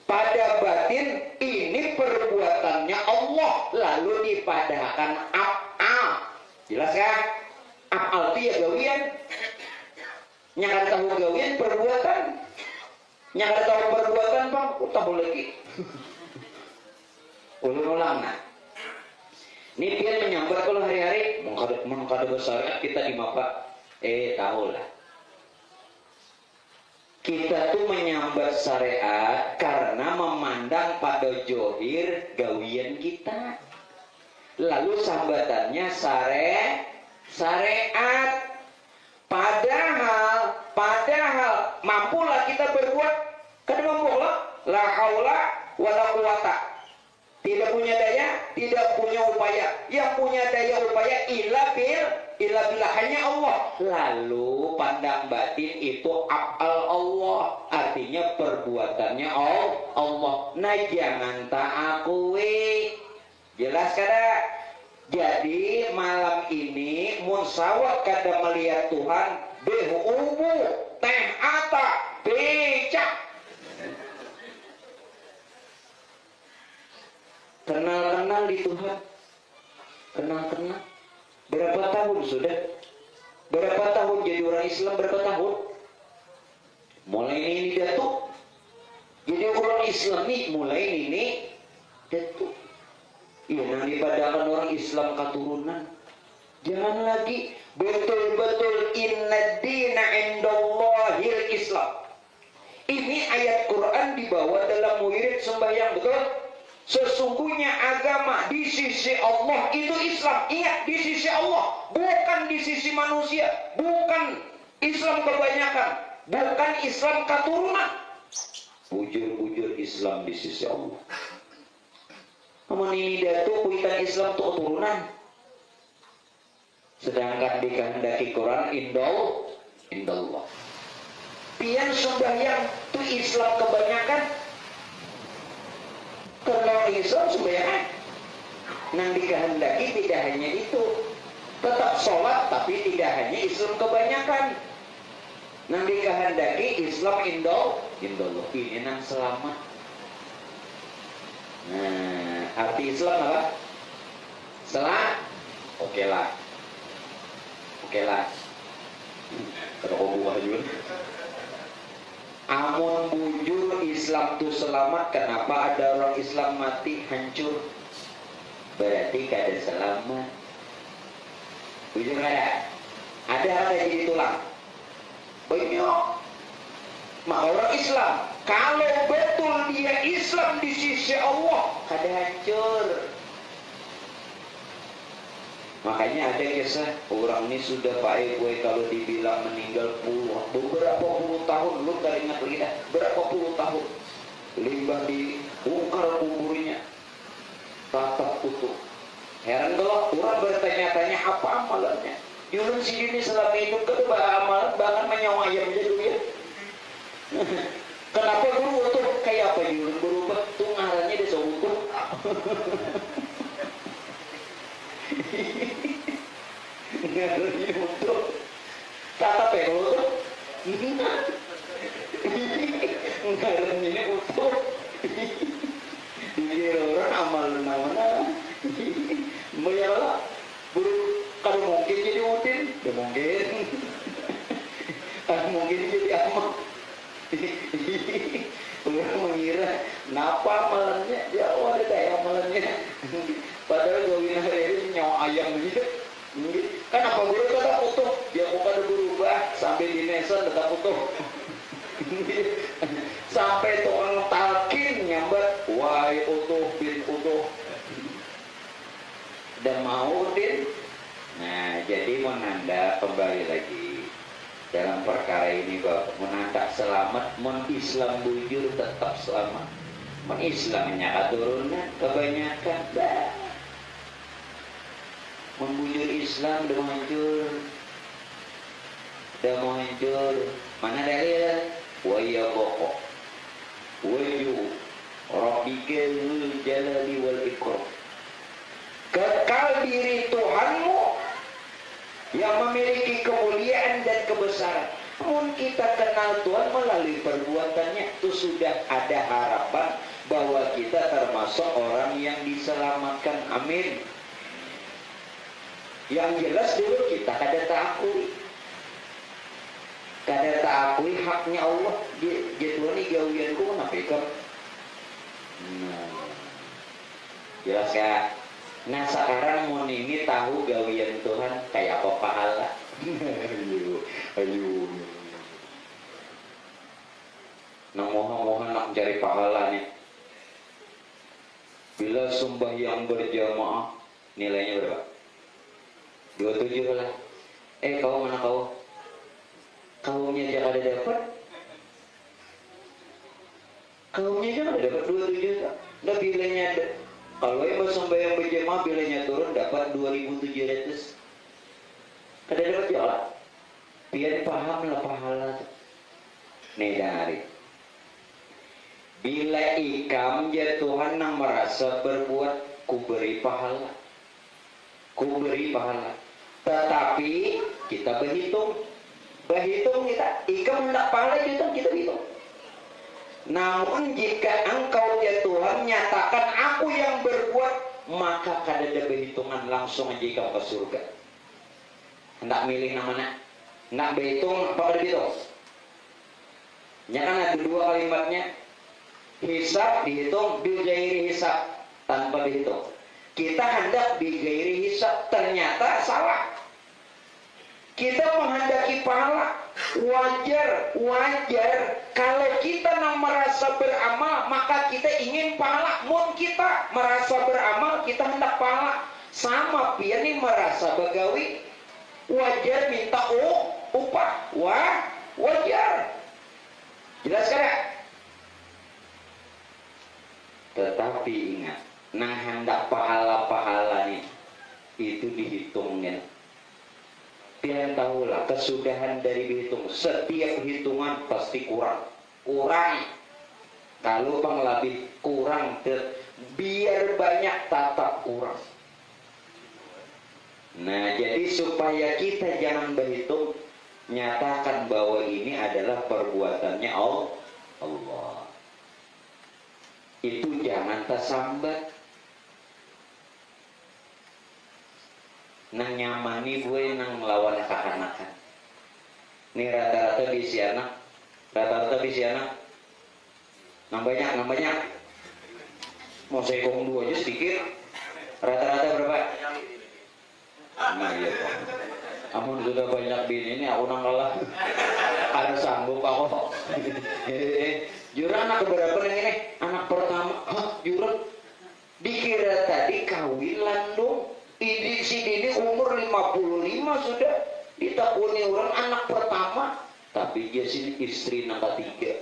Pada batin ini perbuatannya Allah lalu dipadahkan af'al. Jelas kan? Af'al itu ya gawian. Yang ada tahu gawian perbuatan. Yang ada tahu perbuatan Pak, tahu lagi. Ulang-ulang nah. Ini dia menyambar kalau hari-hari mengkada syariat kita di mapa. Tahu lah. Kita tuh menyambar syariat karena memandang pada johir gawian kita. Lalu sambatannya syariat. Padahal mampulah kita berbuat. Kan mampulah. La haula wala quwata. Tidak punya daya, tidak punya upaya. Yang punya daya upaya illa billah, hanya Allah. Lalu pandang batin itu af'al Allah, artinya perbuatannya Allah. Nah jangan tak akui. Jelas kada? Jadi malam ini munsawat kada melihat Tuhan behubu teh ata becak. Kenal-kenal di Tuhan. Kenal-kenal. Berapa tahun sudah? Berapa tahun jadi orang Islam? Berapa tahun? Mulai ini datuk. Jadi orang Islam nih mulai ini datuk. Iya, nanti padahal orang Islam keturunan. Jangan lagi betul-betul inna dina indallahil Islam. Ini ayat Quran dibawa dalam wirid sembahyang, betul? Sesungguhnya agama di sisi Allah itu Islam. Iya, di sisi Allah, bukan di sisi manusia. Bukan Islam kebanyakan, bukan Islam keturunan. Bujur-bujur Islam di sisi Allah. Namun ini datu kuitan Islam itu keturunan. Sedangkan dikehendaki Quran indallah. Pian sembahyang itu Islam kebanyakan. Karena Islam sembahyang. Nang dikehendaki tidak hanya itu. Tetap sholat tapi tidak hanya Islam kebanyakan. Nang dikehendaki Islam indallah. Ini nang selamat. Nah, arti Islam apa? Oke lah. Kalau buah juga. Amun bujur Islam itu selamat, kenapa ada orang Islam mati hancur? Berarti kada selamat. Bujur kada? Ada jadi tulang. Banyak. Mak orang Islam. Kalau betul dia Islam di sisi Allah, kada hancur. Makanya ada kisah orang ini sudah pakai kalau dibilang meninggal beberapa puluh tahun, lu gak ingat lagi dah, berapa puluh tahun limbah dibongkar kuburnya tatap utuh. Heran kalau orang bertanya-tanya apa amalannya. Yulun si ini selama hidup kedua amalan bahkan menyawa ayam jadi ya. Kenapa guru utuh kayak apa Yulun berubah tuh ngarannya dia seutuh. Ngarannya utuh. Tatap ya kalau utuh. Ngarannya utuh. Dikira orang amal mana? Bayalah buru kalau mungkin jadi udin, ya mungkin. Kalau mungkin jadi amal. Orang mengira napa amalannya? Ya Allah ada kayak amalannya. Padahal gawin hari ini nyawa ayam gitu. Kan apa guru kata utuh? Ya kok ada berubah sampai di nesan tetap utuh. Sampai tukang talkin nyambat, wahai utuh bin utuh. Dan mau din. Nah jadi menanda kembali lagi dalam perkara ini bahwa menanda selamat, Islam bujur tetap selamat. Islamnya keturunan kebanyakan dah. Membujur Islam dah hancur. Mana dalil? Wa ya boko waju rabbikal jalali wal ikram. Kekal diri Tuhanmu yang memiliki kemuliaan dan kebesaran. Namun kita kenal Tuhan melalui perbuatannya, itu sudah ada harapan bahwa kita termasuk orang yang diselamatkan. Amin. Yang jelas dulu kita kada takui. Kada takui haknya Allah. Tuhan ini gawianku kenapa ikut? Jelas ya. Nah sekarang mau ini tahu gawian Tuhan kayak apa pahala. Ayo. Nah mohon nak cari pahala nih. Bila sembahyang berjamaah nilainya berapa? 27 lah. Kau mana kau? Kaunya aja kada dapat. Kaunya aja kada dapat 27. Nah bilanya ada. Kalau yang sembahyang berjamaah bilanya turun dapat 2.700. Kada dapat jalan. Biar paham lah pahala. Nih dari. Bila ikam ya Tuhan yang merasa berbuat, ku beri pahala. Ku beri pahala. Tetapi kita berhitung kita. Ikam hendak pahala kita hitung. Namun jika engkau ya Tuhan nyatakan aku yang berbuat, maka kada ada perhitungan, langsung aja ikam ke surga. Hendak milih namanya. Hendak berhitung apa kada berhitung? Ya kan ada dua kalimatnya. Hisab dihitung, bigairi hisab tanpa dihitung. Kita hendak bigairi hisab, ternyata salah. Kita menghendaki pahala. Wajar kalau kita merasa beramal maka kita ingin pahala. Mun kita merasa beramal kita hendak pahala. Sama pian ini merasa begawi, wajar minta upah. Wajar. Jelas kan? Tetapi ingat, nah hendak pahala-pahala nih itu dihitungnya. Pian tahulah kesudahan dari berhitung. Setiap hitungan pasti kurang. Kalau penglebih kurang, biar banyak tatap kurang. Nah jadi supaya kita jangan berhitung, nyatakan bahwa ini adalah perbuatannya Allah. Itu jangan tersambat. Nang nyamani gue nang melawan kekanakan. Ini rata-rata bisi anak. Nang banyak. Mau saya kong dua aja sedikit. Rata-rata berapa? Nah iya Pak. Amun sudah banyak bini ini aku nang kalah. Ada sanggup aku. Jurang anak keberapa ini? Anak pertama. Jurang dikira tadi kawin landung. Si Dini umur 55 sudah ditakuni orang anak pertama, tapi dia sini istri nomor 3.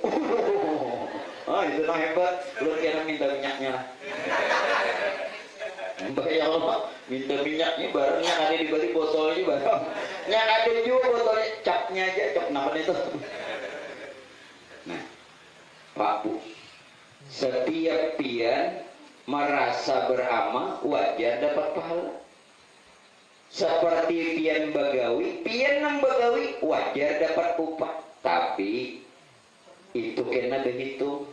Itu nah hebat. Lu kira minta minyaknya lah. Ya Allah, minta minyaknya barangnya ada di balik botolnya barang. Yang ada juga botolnya, capnya aja, cap namanya itu. Nah, Pak Bu, setiap pian merasa beramal wajar dapat pahala. Seperti pian nang bagawi wajar dapat upah. Tapi itu kena begitu.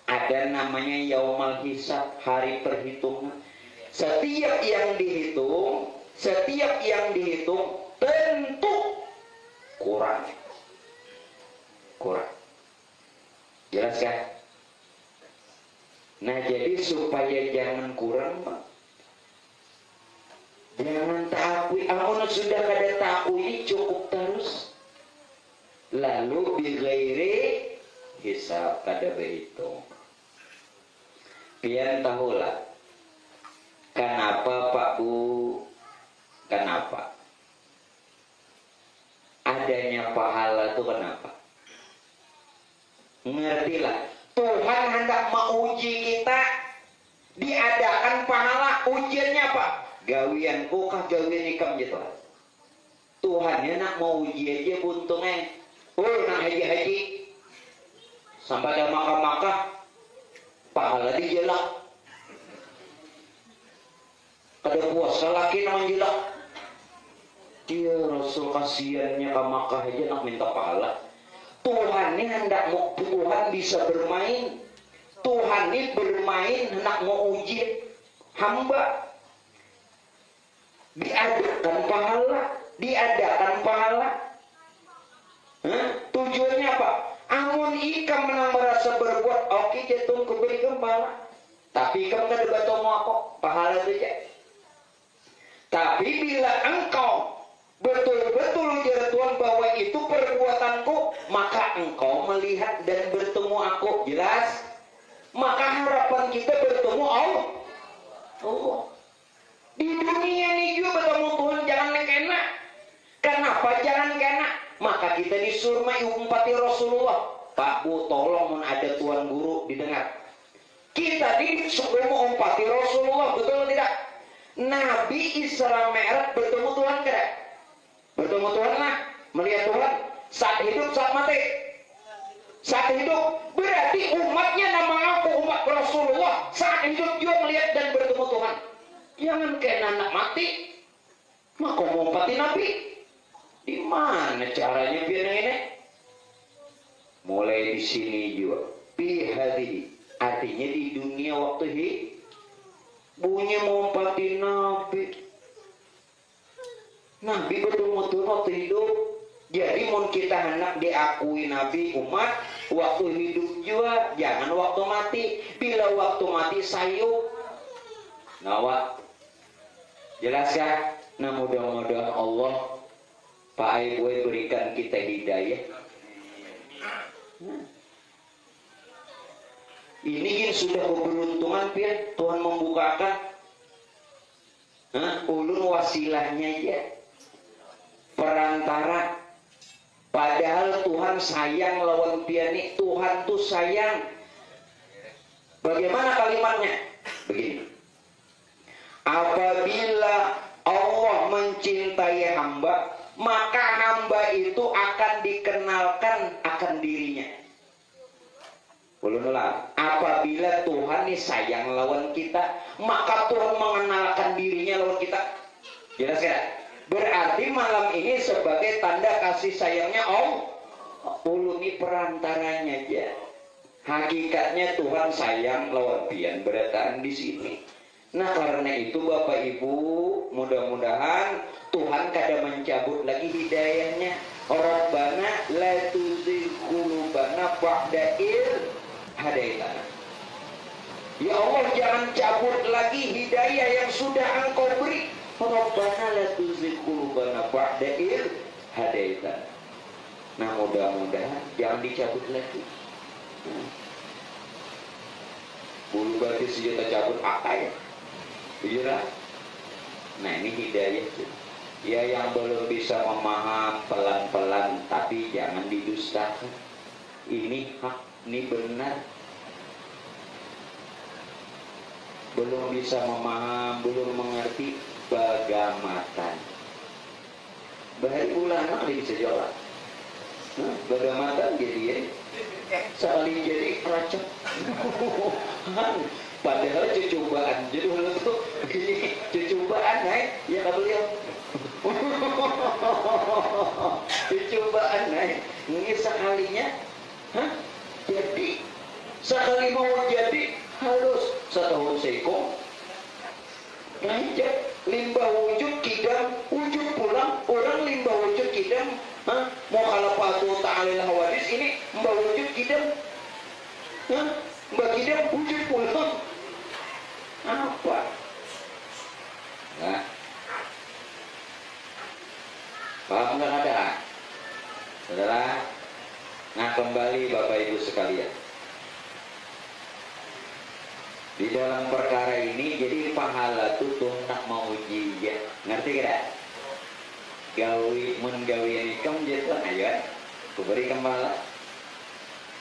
Ada namanya yaumal hisab, hari perhitungan. Setiap yang dihitung tentu kurang. Jelas kan? Nah jadi supaya jangan kurang, Pak. Jangan takui, amun sudah kada takui cukup terus. Lalu bighairi hisab kada berhitung. Pian tahulah. Kenapa Pak Bu? Kenapa? Adanya pahala itu kenapa? Ngertilah. Tuhan hendak menguji kita. Diadakan pahala. Ujiannya apa? Gawianku kah gawian ikam gitu. Tuhan ya nak mau uji aja buntungnya. Nak haji sampai ada makah pahala dijelak. Kada puasa laki naman jelak. Iya Rasul kasihannya ke Makkah aja nak minta pahala. Tuhan ini hendak mau Tuhan bisa bermain. Tuhan ini bermain hendak mau uji hamba. Diadakan pahala. Tujuannya apa? Amun ikam menang merasa berbuat oke jatuh keberikan pahala. Tapi ikam kan debat mau pahala saja. Tapi bila engkau betul-betul ujar Tuhan bahwa itu perbuatanku, maka engkau melihat dan bertemu aku. Jelas? Maka harapan kita bertemu Allah. Di dunia ini juga bertemu Tuhan jangan enak. Kenapa jangan enak? Maka kita disuruh umpati Rasulullah. Pak Bu, tolong ada Tuan Guru didengar. Kita disuruh umpati Rasulullah, betul tidak? Nabi Isra Mi'raj bertemu Tuhan tidak? Bertemu Tuhan lah, melihat Tuhan saat hidup, saat mati. Saat hidup berarti umatnya nama aku umat Rasulullah saat hidup juga melihat dan bertemu Tuhan. Jangan kayak anak mati, maka mau umpati Nabi. Di mana caranya biar ini? Mulai di sini juga. Bihadi, artinya di dunia waktu hidup. Bunyi mau umpati Nabi. Nabi bertemu Tuhan waktu hidup. Jadi mau kita hendak diakui Nabi umat waktu hidup juga, jangan waktu mati. Bila waktu mati sayup. Nawak. Jelas kan? Nah mudah-mudahan Allah Pak Ibu berikan kita hidayah. Ini kan sudah keberuntungan Pian, Tuhan membukakan ulun wasilahnya aja perantara. Padahal Tuhan sayang lawan piani. Tuhan tuh sayang. Bagaimana kalimatnya? Begini. Apabila Allah mencintai hamba, maka hamba itu akan dikenalkan akan dirinya. Ulang. Apabila Tuhan ini sayang lawan kita, maka Tuhan mengenalkan dirinya lawan kita. Jelas ya? Berarti malam ini sebagai tanda kasih sayangnya Allah. Ulun ini perantaranya aja. Hakikatnya Tuhan sayang lawan pian berataan di sini. Nah karena itu Bapak Ibu, mudah-mudahan Tuhan kada mencabut lagi hidayahnya. Rabbana la tuzigh qulubana ba'da idh hadaitana. Ya Allah, jangan cabut lagi hidayah yang sudah Engkau beri. Rabbana la tuzigh qulubana ba'da idh hadaitana. Nah mudah-mudahan jangan dicabut lagi. Bulu berarti senjata cabut akal ya. Iya. Nah ini hidayah. Ya yang belum bisa memaham pelan-pelan, tapi jangan didustakan. Ini hak, ini benar. Belum bisa memaham, belum mengerti, bagamatan. Bahari ulama bisa jawab. Bagamatan jadi ya. Sekali jadi racun. Padahal cobaan. Jadi kalau tuh ini cobaan naik, ya kata beliau. Cobaan naik. Ini sekalinya, jadi sekali mau jadi halus setahun seko. Lanjut limbah wujud kidam, wujud pulang orang limbah wujud kidam. Mau kalau patuh ta'alil hawadis ini mbak wujud kidam. Mbak kidam wujud pulang. Apa? Nah, paham nggak ada? Saudara, nah kembali Bapak Ibu sekalian. Di dalam perkara ini jadi pahala tuh nak mau uji ya, ngerti kira? Gawi menggawian ikam gitu ayo, aku berikan pahala.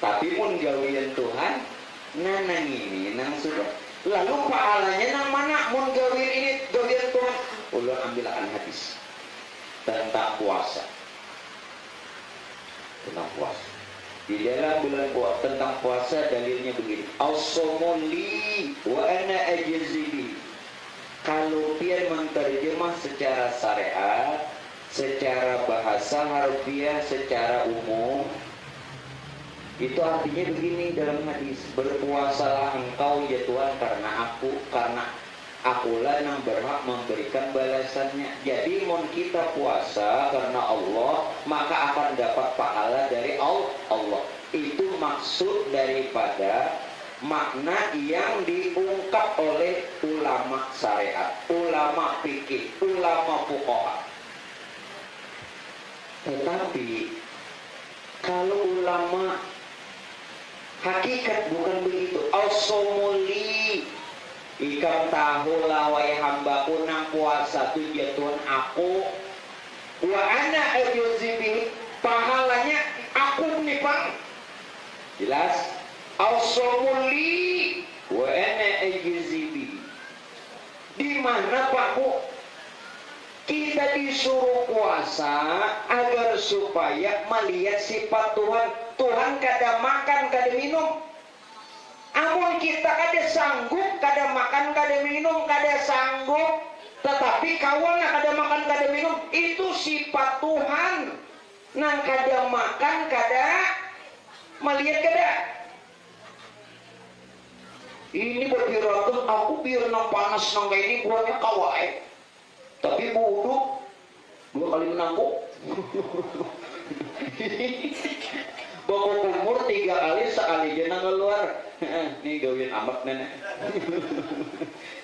Tapi pun gawian Tuhan, nang ini nang sudah. Lalu pahalanya nang mana? Mun gawian ini gawian Tuhan. Ulun ambilkan hadis tentang puasa. Tentang puasa. Di dalam bulan puasa tentang puasa dalilnya begini. As-sawmu li wa ana ajzi bi. Kalau pian menterjemah secara syariat, secara bahasa harfiah, secara umum itu artinya begini dalam hadis, berpuasalah engkau ya Tuhan karena akulah yang berhak memberikan balasannya. Jadi mau kita puasa karena Allah, maka akan dapat pahala dari Allah. Itu maksud daripada makna yang diungkap oleh ulama syariat, ulama fikih, ulama fuqaha. Tetapi kalau ulama hakikat bukan begitu. As-somuli ikam tahu lawai hambaku nang puasa tu jatuhan aku wa ana ajuzibi pahalanya aku nih Pak. Jelas? As-somuli wa ana ajuzibi. Di mana Pak Bu? Kita disuruh puasa agar supaya melihat sifat Tuhan. Tuhan kada makan, kada minum. Amun kita kada sanggup, kada makan, kada minum, kada sanggup. Tetapi kawan kada makan, kada minum, itu sifat Tuhan. Nang kada makan, kada melihat, kada. Ini berpirakan aku biar nang panas nang kayak ini buahnya kawai. Tapi bodoh 2 kali menangkuk. Bawa umur 3 kali sekali aja nang keluar. Nih gawin amat nenek.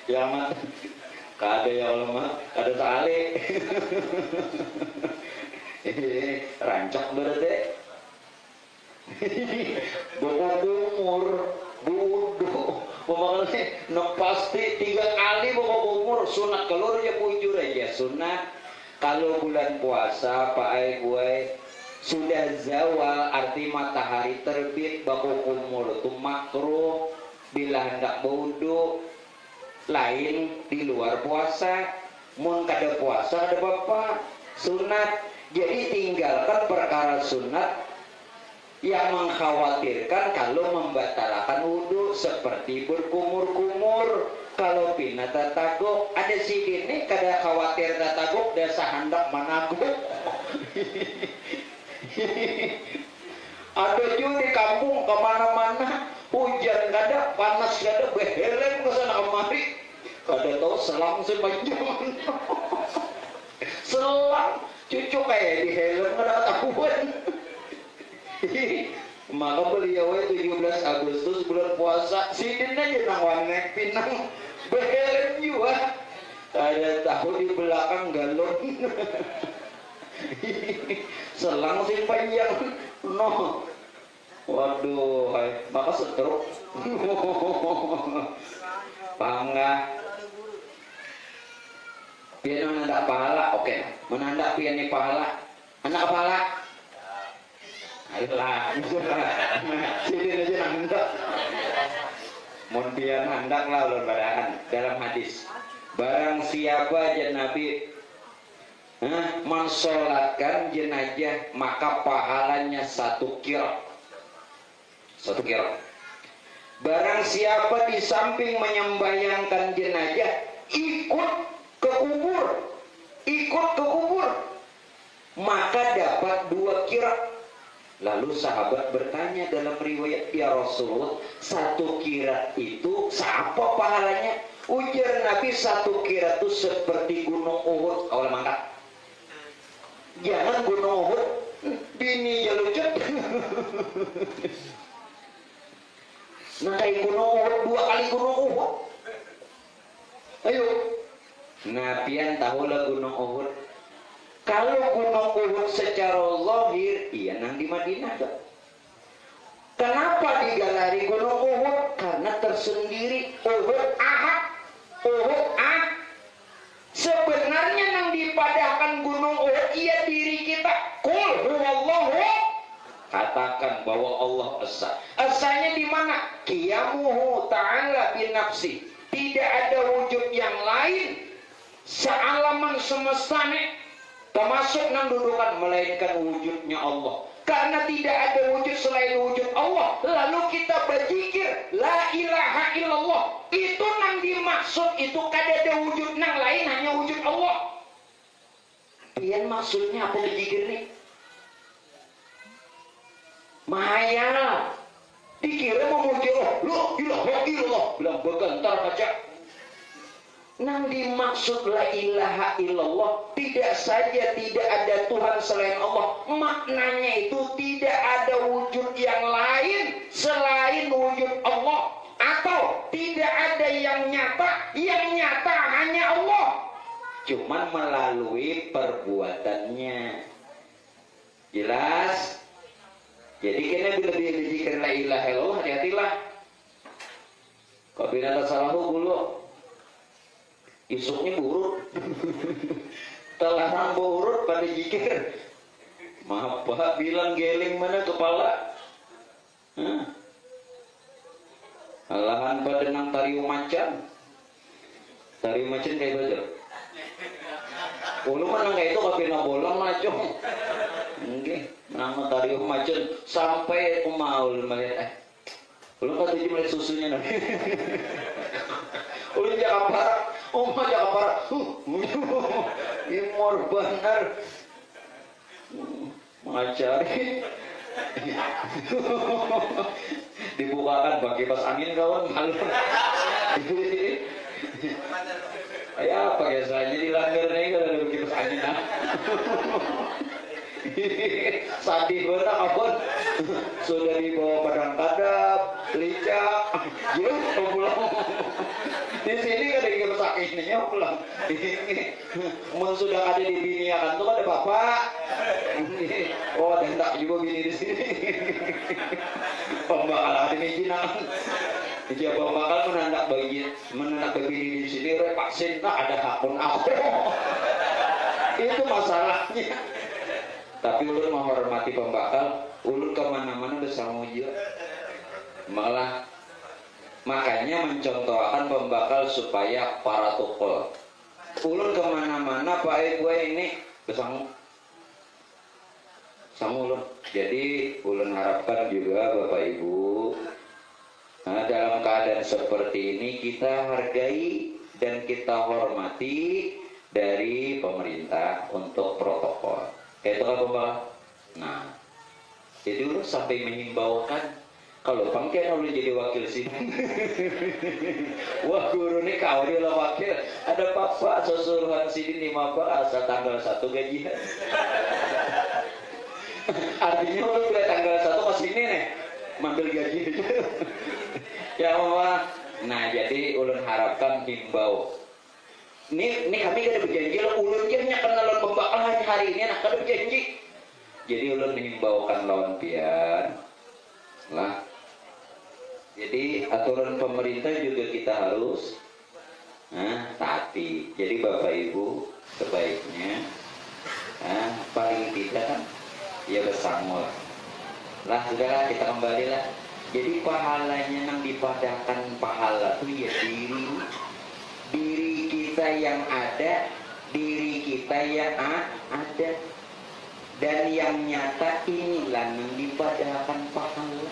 Ya amat. Kada ya Allah mah, kada sekali. Rancak berarti. Bawa umur bodoh. Pemakalnya no pasti 3 kali bawa umur sunat kalor ya bujur aja sunat. Kalau bulan puasa Pak Ai gue sudah zawal arti matahari terbit baku umur itu makruh bila hendak wudu lain di luar puasa. Mun kada puasa ada apa sunat. Jadi tinggalkan perkara sunat yang mengkhawatirkan kalau membatalkan wudhu seperti berkumur-kumur. Kalau pina tatagok ada si ini kada khawatir tatagok dasa hendak managok. Ada juga di kampung kemana-mana hujan kada, panas kada, beheleng kesana kemari. Kada tahu selang sepanjang. Selang cucu kayak di helm kada tahuan. Maka beliau 17 Agustus bulan puasa sidin aja nang wanek pinang behelm juga. Ada tahu di belakang galon. Selang sing panjang no. Waduh, maka setruk. Pangga. Pian menandak pahala, oke. Menandak pian ni pahala. Anak pahala. Ayolah, sini aja hendak. Mun pian hendak lah ulun barahan dalam hadis. Barang siapa aja Nabi mensolatkan jenazah maka pahalanya 1 kira. 1 kira. Barang siapa di samping menyembahyangkan jenazah ikut ke kubur maka dapat 2 kira. Lalu sahabat bertanya dalam riwayat, ya Rasulullah 1 kira itu siapa pahalanya? Ujar Nabi 1 kira itu seperti gunung Uhud. Awal mangkat jangan gunung Uhud bini ya lucut. Nah kayak gunung Uhud 2 kali gunung Uhud. Ayo Nabian tahulah gunung Uhud. Kalau gunung Uhud secara zahir iya nang di Madinah tuh. Kenapa digelari gunung Uhud? Karena tersendiri Uhud ahad. Uhud ahad. Sebenarnya nang dipadahkan gunung Uhud iya diri kita. Qul huwallahu. Katakan bahwa Allah esa. Esanya di mana? Qiyamuhu ta'ala binafsi. Tidak ada wujud yang lain sealaman semestanya termasuk nang dudukan melainkan wujudnya Allah. Karena tidak ada wujud selain wujud Allah, lalu kita berzikir la ilaha illallah. Itu nang dimaksud itu kada ada wujud nang lain, hanya wujud Allah. pian maksudnya apa dikir nih? Mahayal. Dikira memuji Allah, la ilaha illallah, bilang begentar baca. Nang dimaksud la ilaha illallah, tidak saja tidak ada Tuhan selain Allah, maknanya itu tidak ada wujud yang lain selain wujud Allah, atau tidak ada yang nyata hanya Allah, cuman melalui perbuatannya. Jelas? Jadi kena bila dia dizikir la ilaha illallah, hati-hatilah. Kau binatang salah dulu. Isuknya buruk. Telarang buruk pada zikir. Maaf Pak, bilang geling mana kepala? Alahan pada nang tariu macan. Tariu macan kayak belajar. Ulu mana kayak itu kapina bolang macam. Nggih, nama tariu macan sampai kumaul melihat ulu kata jumlah susunya nanti. Ulu jaga parah. Oma jaga parah, imor benar, mengajari, dibukakan bagi kipas angin kawan malu. Ya pakai saja dilanggar nih kalau ada kipas angin nah. Sadih benar kawan, sudah dibawa padang kadap, licak, yuk pulang. Di sini kan ada kipas anginnya pulang. Mun sudah ada di biniakan tuh ada bapak. Oh ada hendak juga bini di sini. Pembakal ada mijinan. Jika pembakal menandak bini di sini repaksin tak ada hakun aku. Itu masalahnya. Tapi ulun menghormati pembakal, ulun kemana-mana udah muji. Malah makanya mencontohkan pembakal supaya para tukul. Ulun kemana-mana Pak Ibu ini bersama ulun. Jadi ulun harapkan juga Bapak Ibu, dalam keadaan seperti ini kita hargai dan kita hormati dari pemerintah untuk protokol. Itu kan Bapak. Nah, jadi ulun sampai mengimbaukan kalau pangkian ulun jadi wakil sini. Wah guru nih kau dia lah wakil. Ada papa susuruhan sini 5 asal tanggal 1 gajian. Artinya ulun boleh tanggal 1 ke sini nih manggil gaji. Ya Allah. Nah jadi ulun harapkan himbau. Ini kami ada berjanji lah ulun nya kenalan pembakal hari ini nak ada berjanji. Jadi ulun himbaukan lawan pian lah. Jadi aturan pemerintah juga kita harus taati. Jadi Bapak Ibu sebaiknya paling tidak kan ya bersangol lah. Sudahlah kita kembali lah. Jadi pahalanya nang dipadakan pahala tuh ya diri kita yang ada, diri kita yang ada, dan yang nyata inilah nang dipadakan pahala.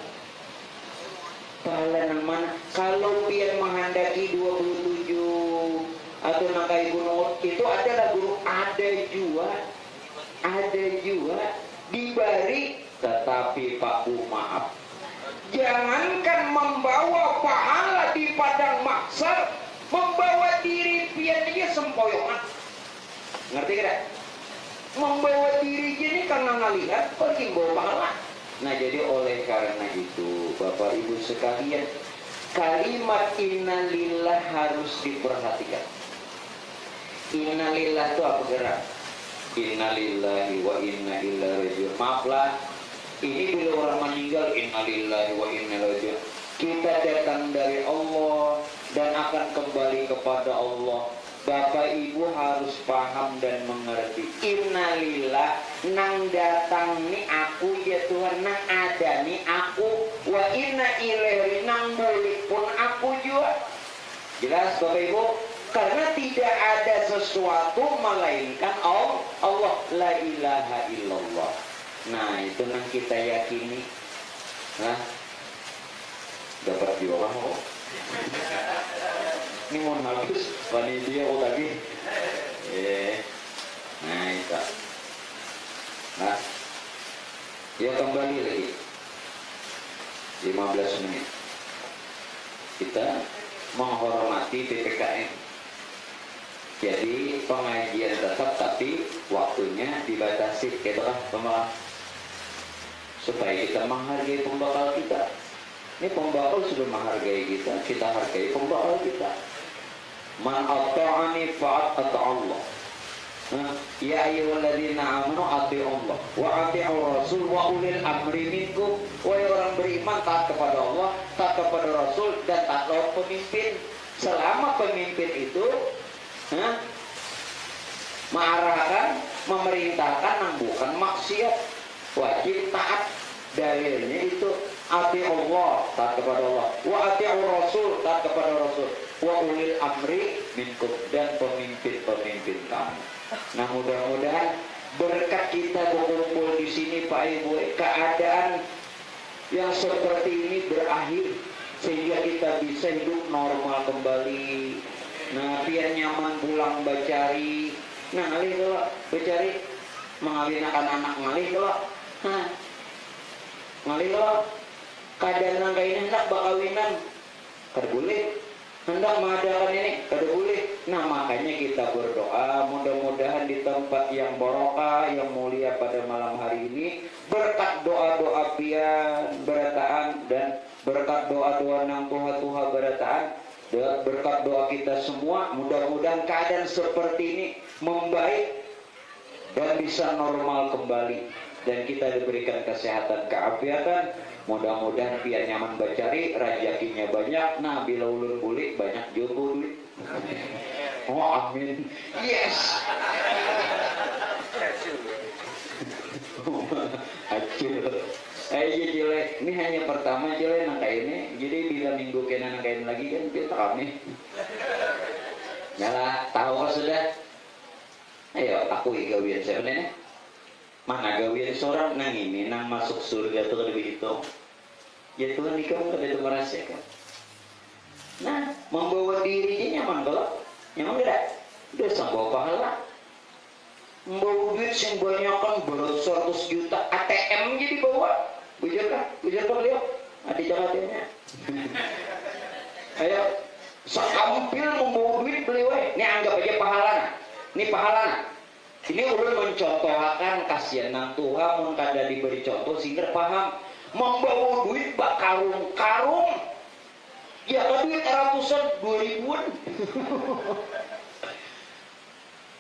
Pahala nang mana? Kalau pian menghendaki 27 atau nakai gunung itu adalah guru ada juga diberi, tetapi Pak Bu maaf, jangankan membawa pahala di padang mahsyar, membawa diri pian aja sempoyongan. Ngerti tidak? Membawa diri ini karena ngalihat pergi bawa pahala. Nah jadi oleh karena itu Bapak Ibu sekalian, kalimat innalillah harus diperhatikan. Innalillah itu apa gerak? Innalillahi wa inna ilaihi raji'un. Maaflah, ini bila orang meninggal innalillahi wa inna ilaihi raji'un. Kita datang dari Allah dan akan kembali kepada Allah. Bapak Ibu harus paham dan mengerti. Innalillah, nang datang ni aku ya Tuhan, nang ada ni aku. Wa inna ilaihi, nang balik pun aku juga. Jelas Bapak Ibu? Karena tidak ada sesuatu melainkan Allah, la ilaha illallah. Nah itu nang kita yakini. Nah, dapat juga kok. Ini mau habis panitia kok lagi. Nah itu. Ya kembali lagi 15 menit kita menghormati PPKM. Jadi pengajian tetap tapi waktunya dibatasi, gitu kan pemaaf, supaya kita menghargai pembakal kita. Ini pembakal sudah menghargai kita, kita hargai pembakal kita. Man ata'ani fa'at ata'allah. Ya ayyuhalladzina amanu ati'ullah wa ati'ur rasul wa ulil amri minkum. Wahai orang beriman, taat kepada Allah, taat kepada Rasul, dan taat lawan pemimpin. Selama pemimpin itu mengarahkan, memerintahkan yang bukan maksiat, wajib taat. Dalilnya itu ati'ullah, taat kepada Allah, wa ati'ur rasul, taat kepada Rasul, wa ulil amri minkum, dan pemimpin-pemimpin kamu. Nah, mudah-mudahan berkat kita berkumpul di sini Pak Ibu, keadaan yang seperti ini berakhir sehingga kita bisa hidup normal kembali. Nah, biar nyaman pulang bacari. Nah, ngalih kalau bacari mengawinkan anak ngalih kalau. Ngalih kalau keadaan nangka ini hendak bakawinan kada boleh, hendak mengadakan ini kada boleh. Nah, makanya kita berdoa mudah-mudahan di tempat yang barokah, yang mulia pada malam hari ini, berkat doa-doa pian berataan dan berkat doa-doa nang Tuhan berataan, berkat doa kita semua, mudah-mudahan keadaan seperti ini membaik dan bisa normal kembali, dan kita diberikan kesehatan keafiatan. Mudah-mudahan biar nyaman bacari, rajakinya banyak. Nah, bila ulun bulik banyak jodoh duit. Oh, amin. Yes. Acul. Iya jelek. Ini hanya pertama jelek nangka ini. Jadi bila minggu kena nangkain lagi kan kita kami. Yalah, tahu kau sudah. Ayo, aku gawian sebenarnya. Mana gawian seorang nang ini nang masuk surga tuh lebih itu. Ya Tuhan di kamu kada itu merasakan. Nah, membawa dirinya nyaman kalau nyaman tidak? Udah sampai pahala. Membawa duit yang banyak kan beratus juta ATM jadi bawa. Bujur kan beliau. Ada jalannya. Ayo, sekampil membawa duit beliau. Ini anggap aja pahala. Ini pahala. Ini ulun mencontohkan kasihan nang Tuhan mun kada diberi contoh sehingga paham. Membawa duit bak karung-karung. Ya kan duit ratusan 2000-an.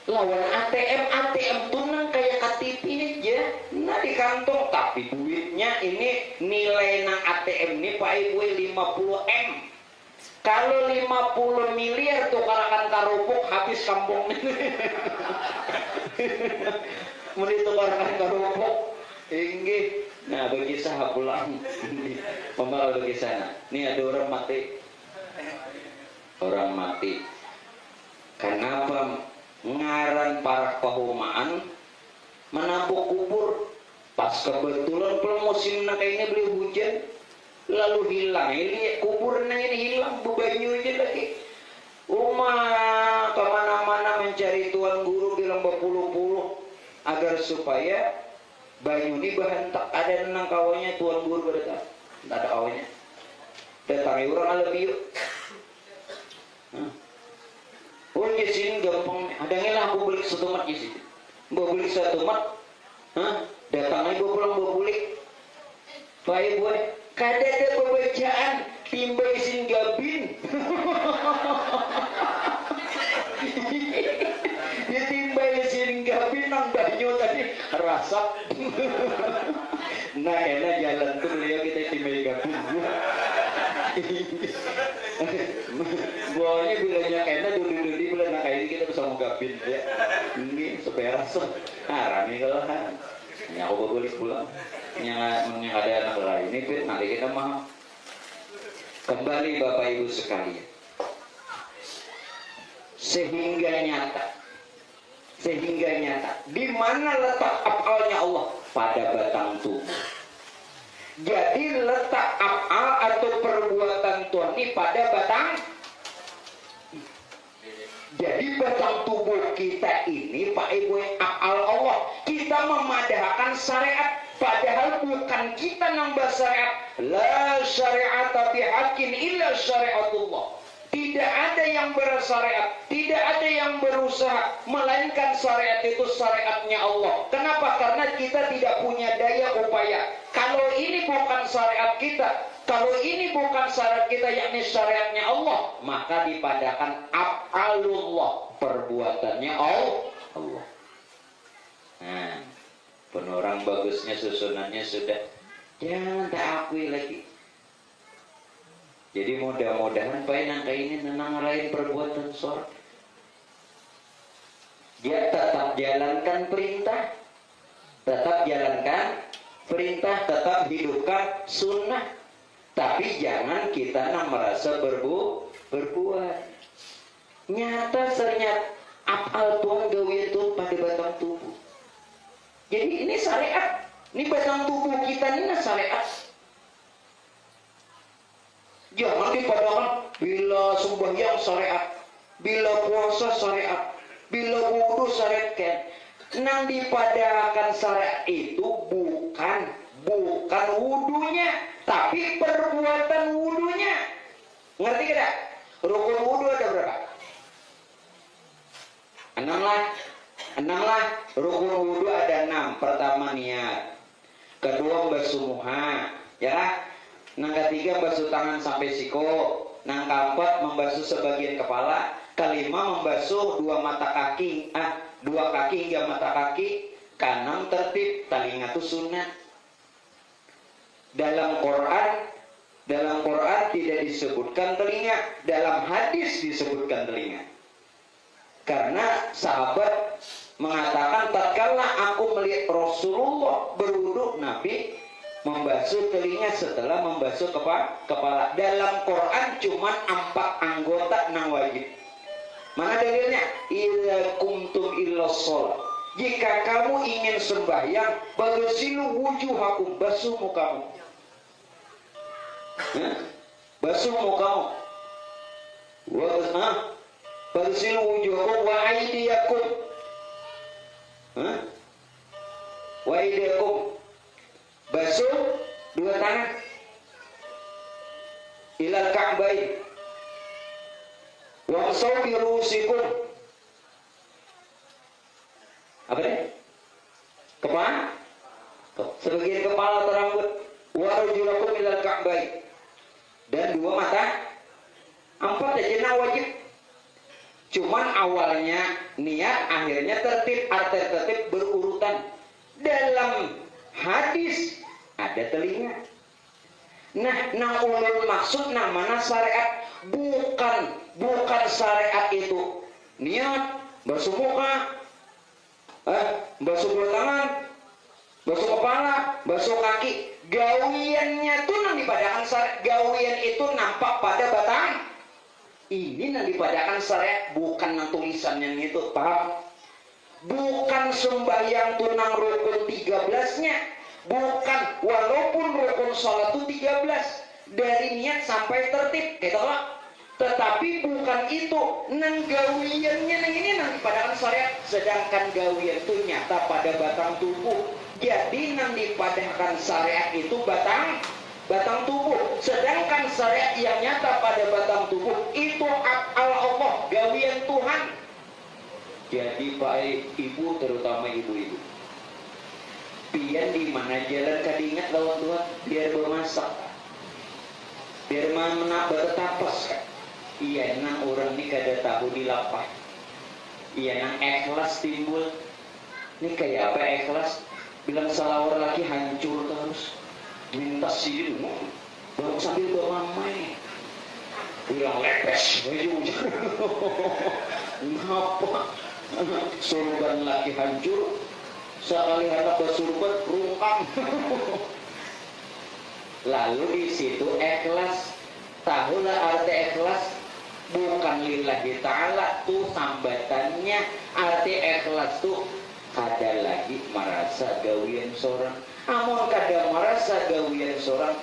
Lawan ATM tuh nang kayak KTP aja. Nah di kantong, tapi duitnya ini nilai nang ATM ini Pak Ibu 50 M. Kalau 50 miliar tuh karakan karupuk habis kampung ini. Mesti tukarkan karupuk. Inggih. Nah, bagi sahab pulang. Pembal bagi sana. Ini ada orang mati. Orang mati. Kenapa ngaran para pahumaan menabuk kubur? Pas kebetulan musim nak ini beli hujan, lalu hilang. Ini kubur ini hilang, bebanyu aja lagi. Kemana-mana mencari tuan guru bilang berpuluh-puluh agar supaya banyu ini bahan tak ada nang kawannya tuan guru berdatang. Tak ada kawannya. Datangi orang lebih yuk. Oh di sini gampang. Ada ngelah aku beli satu mat di sini. Bawa beli satu mat. Datang lagi pulang bawa beli. Baik boy. Kada ada pembacaan timba isin gabin. Dia timba isin gabin nang banyu tadi rasap. Nah enak jalan tuh beliau kita timba gabin. Buahnya bilanya enak duduk-duduk bila nak kayak kita bisa mau gabin ya. Ini supaya rasap. Rame kalau kan. Hanya aku boleh pulang. Yang ada anak lain ini nanti kita mau kembali Bapak Ibu sekalian. Sehingga nyata di mana letak afalnya Allah? Pada batang tubuh. Jadi letak afal atau perbuatan Tuhan ini pada batang. Jadi batang tubuh kita ini Pak Ibu afal Allah. Kita memadahkan syariat, Padahal bukan kita nambah syariat. La syari'ata bihaqqin illa syari'atullah. Tidak ada yang bersyariat, tidak ada yang berusaha, melainkan syariat itu syariatnya Allah. Kenapa? Karena kita tidak punya daya upaya. Kalau ini bukan syariat kita, kalau ini bukan syariat kita, yakni syariatnya Allah, maka dipadakan af'alullah, perbuatannya Allah. Nah, penorang bagusnya susunannya sudah, jangan tak akui lagi. Jadi mudah-mudahan nangka ini nenang lain perbuatan sorg. Dia tetap jalankan perintah, tetap hidupkan sunnah. Tapi jangan kita merasa berbuat. Nyata sernyat apal tuang gawe itu pada batang tubuh. Jadi ini syariat, ini batang tubuh kita ini syariat. Jangan dipadakan bila sembahyang syariat, bila puasa syariat, bila wudu syariat kan. Nang dipadakan syariat itu bukan wudunya, tapi perbuatan wudunya. Ngerti tidak? Rukun wudu ada berapa? 6 lah. Rukun wudu ada 6. Pertama niat, kedua basuh muha, ya. Nang ketiga basuh tangan sampai siku, nang keempat membasuh sebagian kepala, kelima membasuh 2 kaki hingga mata kaki, kanan tertib, talinga itu sunat. Dalam Quran tidak disebutkan telinga, dalam hadis disebutkan telinga. Karena sahabat mengatakan tatkala aku melihat Rasulullah berwudu, Nabi membasuh telinga setelah membasuh kepala. Dalam Quran cuma 4 anggota nang wajib. Mana dalilnya? Idza kumtum illa shalah. Jika kamu ingin sembahyang, bagsilu wujuhakum, basuh mukamu. Basuh mukamu. Bagsilu wujuhakum wa aydiyakum. Wa aydiyakum. Basuh 2 tangan ilal ka'bain wamsahu bi ru'usikum. Apa deh? Kepala? Sebagian kepala atau rambut. Wa arjulakum ilal ka'bain. Dan 2 mata. 4 aja wajib. Cuman awalnya niat, akhirnya tertib, tertib berurutan. Dalam hadis ada telinga. Nah ulul maksud mana syariat, bukan syariat itu niat basuh muka, basuh tangan, basuh kepala, basuh kaki. Gawiannya tuh nang dipadakan syariat. Gawian itu nampak pada batang. Ini nang dipadakan syariat, bukan nang tulisannya itu, paham? Bukan sembahyang tunang rukun 13-nya, bukan, walaupun rukun sholat itu 13 dari niat sampai tertib, tetapi bukan itu. Nang gawiannya nang ini nang dipadakan syariat, sedangkan gawian itu nyata pada batang tubuh. Jadi nang dipadakan syariat itu batang tubuh, sedangkan syariat yang nyata pada batang tubuh itu af'al Allah, gawian Tuhan. Jadi Pak Ibu, terutama ibu-ibu, pian di mana jalan kadingat lawan Tuhan, biar bermasak, biar menambah tapas. Iya nang orang ini kada tahu dilapah. Iya nang ikhlas timbul. Ini kayak apa ikhlas? Bilang salawar lagi hancur terus. Minta sih baru sambil bermamai. Bilang lepes. Ngapa? Surban lagi hancur, sekali anak bersurban rungkang. Lalu di situ ikhlas, tahulah arti ikhlas, bukan lillahi ta'ala tuh sambatannya. Arti ikhlas tuh ada lagi merasa gawian seorang, amun kada merasa gawian seorang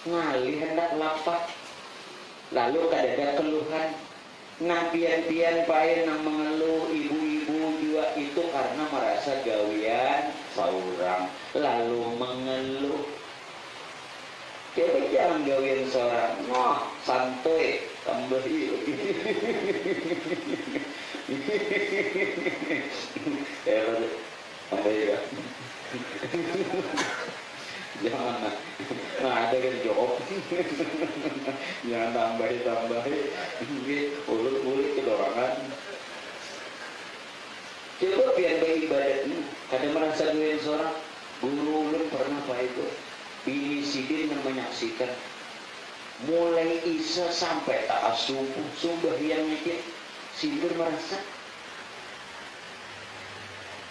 ngalih hendak lapak, lalu kada ada keluhan. Nah pian-pian pae nang mengeluh ibu-ibu juga itu karena merasa gawian seorang lalu mengeluh. Coba jangan gawin seorang, noh santuy tambah ya. Jangan, nah ada kan jawab, jangan tambahi, ulut kedorangan. Coba biar baik ibadatnya, kadang merasa doain seorang guru ulun pernah apa itu, bini sidin yang menyaksikan mulai isya sampai tak subuh, sembahyangnya dia sindur merasa.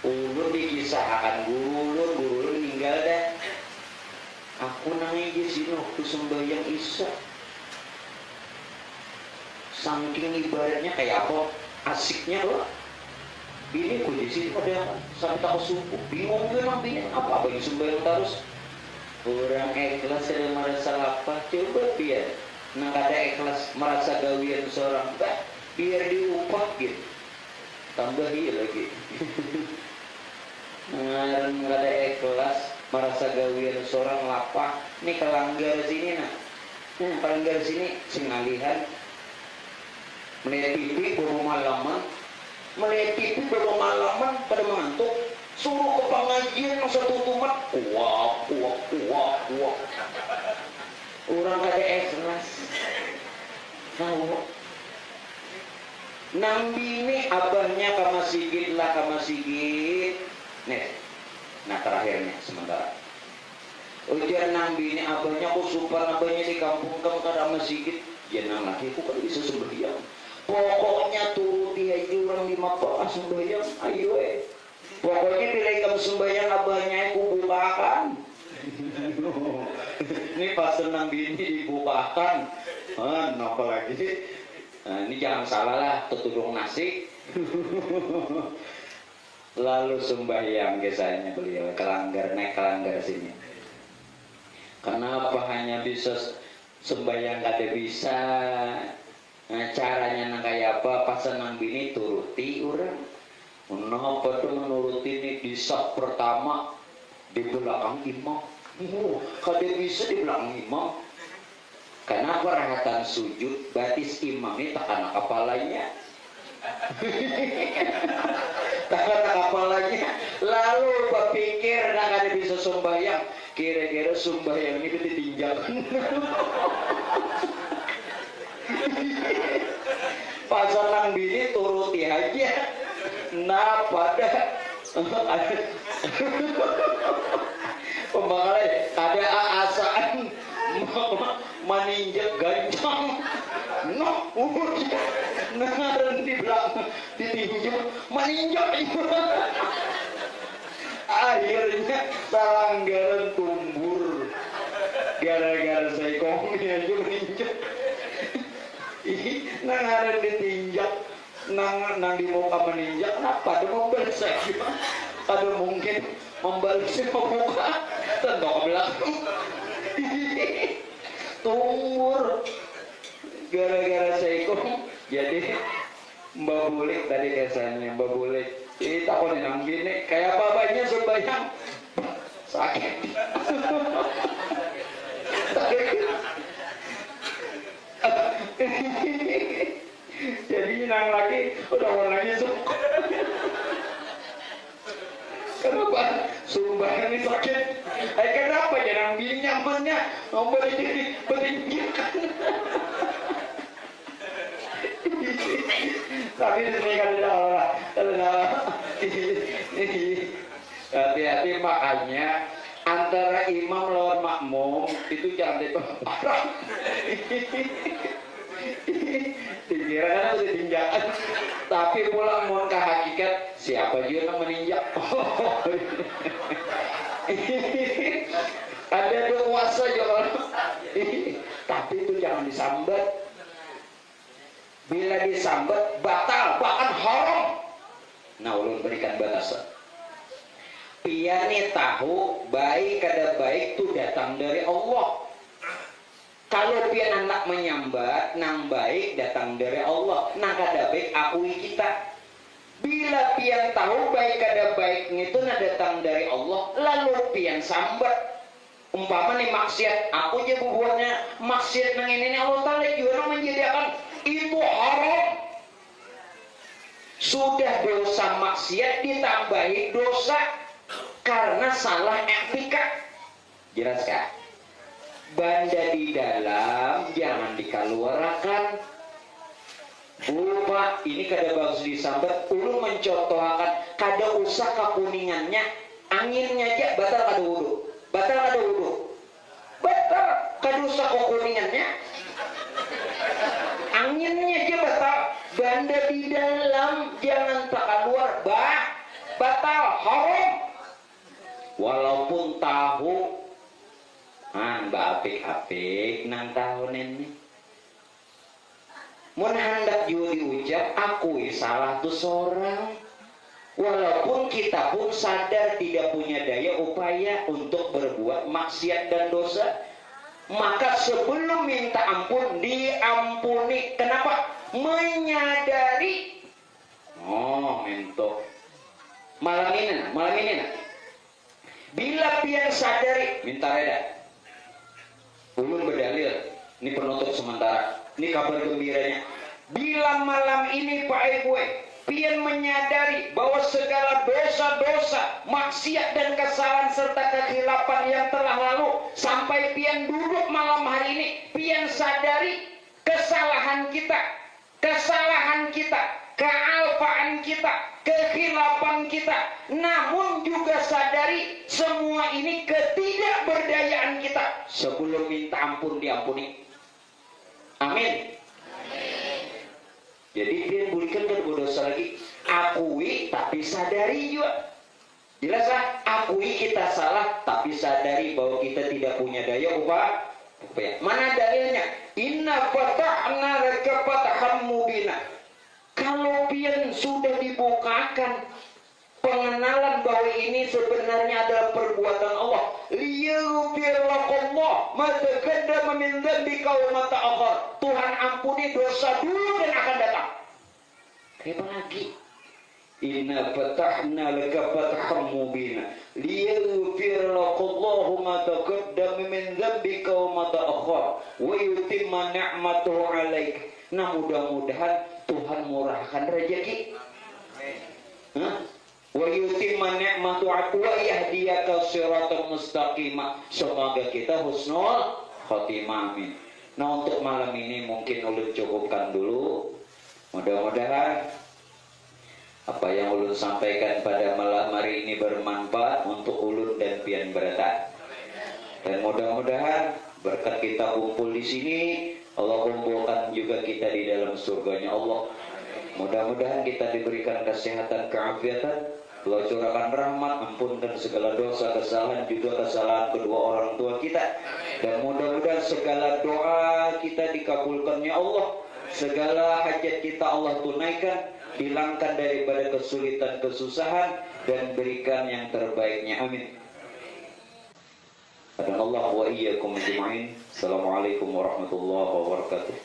Ulun dikisahkan guru ulun meninggal dah. Aku nangis di sini waktu sembahyang isya. Saking ibaratnya kayak apa? Asiknya loh. Bini ku di sini pada sampai tak subuh. Bingung memang bini apa yang sembahyang terus. Orang ikhlas ada merasa lapar. Coba biar nang ada ikhlas merasa gawian seorang, biar diupah gitu. Tambahi lagi. Nggak ada ikhlas merasa gawian seorang lapar. Ini kelanggar sini nak. Kelanggar sini singalihan. Melihat TV baru malaman. Melihat TV baru malaman pada mengantuk. Suruh ke pengajian yang satu tumat. Kuak. Orang gak ada ikhlas. Tahu. Nang bini abahnya kamasigit lah kamasigit. Nih. Nah terakhirnya sementara. Ujian nang bini abahnya aku sumpah abahnya di kampung kamu kamasigit. Jangan lagi aku kan bisa sembahyang. Pokoknya turuti aja orang 5 sembahyang. Ayo pokoknya bila kamu sembahyang abahnya aku bukakan. Ini pas senang bini dibukakan. Apa lagi? Nah, ini jangan salah lah, tutudung nasi. Lalu sembahyang kisahnya beliau naik kelanggar sini. Kenapa hanya bisa sembahyang kata bisa? Nah, caranya kayak apa? Pas senang bini turuti orang. Kenapa tuh menuruti ini di saf pertama di belakang imam? Kada bisa di belakang imam. Karena perhatian sujud batis imam ini tekan kepalanya. Tekan kepalanya. Lalu berpikir nak kada bisa sembahyang. Kira-kira sembahyang itu ditinjak. Pasal nang bini turuti aja. Nah pada pembangunan ada asaan meninjak gancang naran di belakang ditinjak meninjak akhirnya pelanggaran tumbur gara-gara saya komi aja meninjak naran ditinjak nang di muka meninjak kenapa ada membalas ada mungkin membalas muka tentu ke belakang tumbur gara-gara seikung. Jadi Mbak Bulik tadi kesannya Mbak Bulik ini takut nang gini kayak babanya sembahyang sakit. Jadi nang lagi udah warnanya suka. Kenapa sumbangan ini sakit? Kenapa jangan bini nyamannya nomor ini peninggikan. Tapi ini kan hati-hati makanya antara imam lawan makmum itu jangan diparah. Dikira kan udah tinjakan, tapi pulang mau ke hakikat siapa juga yang meninjak. Ada kuasa juga, tapi itu jangan disambat. Bila disambat batal bahkan haram. Nah ulun berikan batasan. Piani tahu baik kada baik itu datang dari Allah. Kalau pian anak menyambat nang baik datang dari Allah, nang kada baik akui kita. Bila pian tahu baik ada baiknya itu datang dari Allah, lalu pian sambat. Umpama nih maksiat, aku aja bubuatnya maksiat nang ini Allah Ta'ala juga menjadikan itu haram. Sudah dosa maksiat ditambahi dosa karena salah etika. Jelas kan? Banda di dalam jangan dikeluarkan. Lupa ini kada bagus disambat. Ulun mencontohkan kada usah kekuningannya, anginnya aja batal kada wudu. Batal kada wudu. Batal kada usah kekuningannya, anginnya aja batal. Banda di dalam jangan tak keluar, batal haram. Walaupun tahu apik-apik nang tahun ini. Mun hendak juga diucap akui salah tuh seorang. Walaupun kita pun sadar tidak punya daya upaya untuk berbuat maksiat dan dosa, maka sebelum minta ampun diampuni. Kenapa? Menyadari. Oh, mentok. Malam ini. Bila pian sadari, minta reda. Ulun berdalil, ini penutup sementara, ini kabar gembiranya. Bila malam ini Pak Ibu pian menyadari bahwa segala dosa-dosa, maksiat dan kesalahan serta kekhilapan yang telah lalu, sampai pian duduk malam hari ini, pian sadari kesalahan kita, kealpaan kita, kekhilapan kita, namun juga sadari semua ini ketidakberdayaan kita. Sebelum minta ampun diampuni. Amin. Jadi dia bulikan kan berdosa lagi. Akui tapi sadari juga. Jelas lah, akui kita salah tapi sadari bahwa kita tidak punya daya upaya. Mana dalilnya? Inna fatahna laka fathan mubina. Kalau pian sudah dibukakan pengenalan bahwa ini sebenarnya adalah perbuatan Allah, liyaghfir lakallah ma taqaddama min dzambika wa ma ta'akhkhar. Tuhan ampuni dosa dulu dan akan datang. Apa lagi? Inna fatahna laka fathan mubina liyaghfir lakallah ma taqaddama min dzambika wa ma ta'akhkhar wa yutimma ni'matahu 'alaik. Nah, mudah-mudahan Tuhan murahkan rezeki. Wa yutimma ni'matu wa yahdiyaka siratan mustaqima. Semoga kita husnul khotimah. Amin. Nah, untuk malam ini mungkin ulun cukupkan dulu. Mudah-mudahan apa yang ulun sampaikan pada malam hari ini bermanfaat untuk ulun dan pian berata. Dan mudah-mudahan berkat kita kumpul di sini, Allah kumpulkan juga kita di dalam surganya Allah. Mudah-mudahan kita diberikan kesehatan, keafiatan, Allah curahkan rahmat, ampunkan segala dosa, kesalahan, juga kesalahan kedua orang tua kita. Dan mudah-mudahan segala doa kita dikabulkannya Allah. Segala hajat kita Allah tunaikan, hilangkan daripada kesulitan, kesusahan, dan berikan yang terbaiknya. Amin. Adan Allah wa iyyakum ajma'in. Assalamualaikum warahmatullahi wabarakatuh.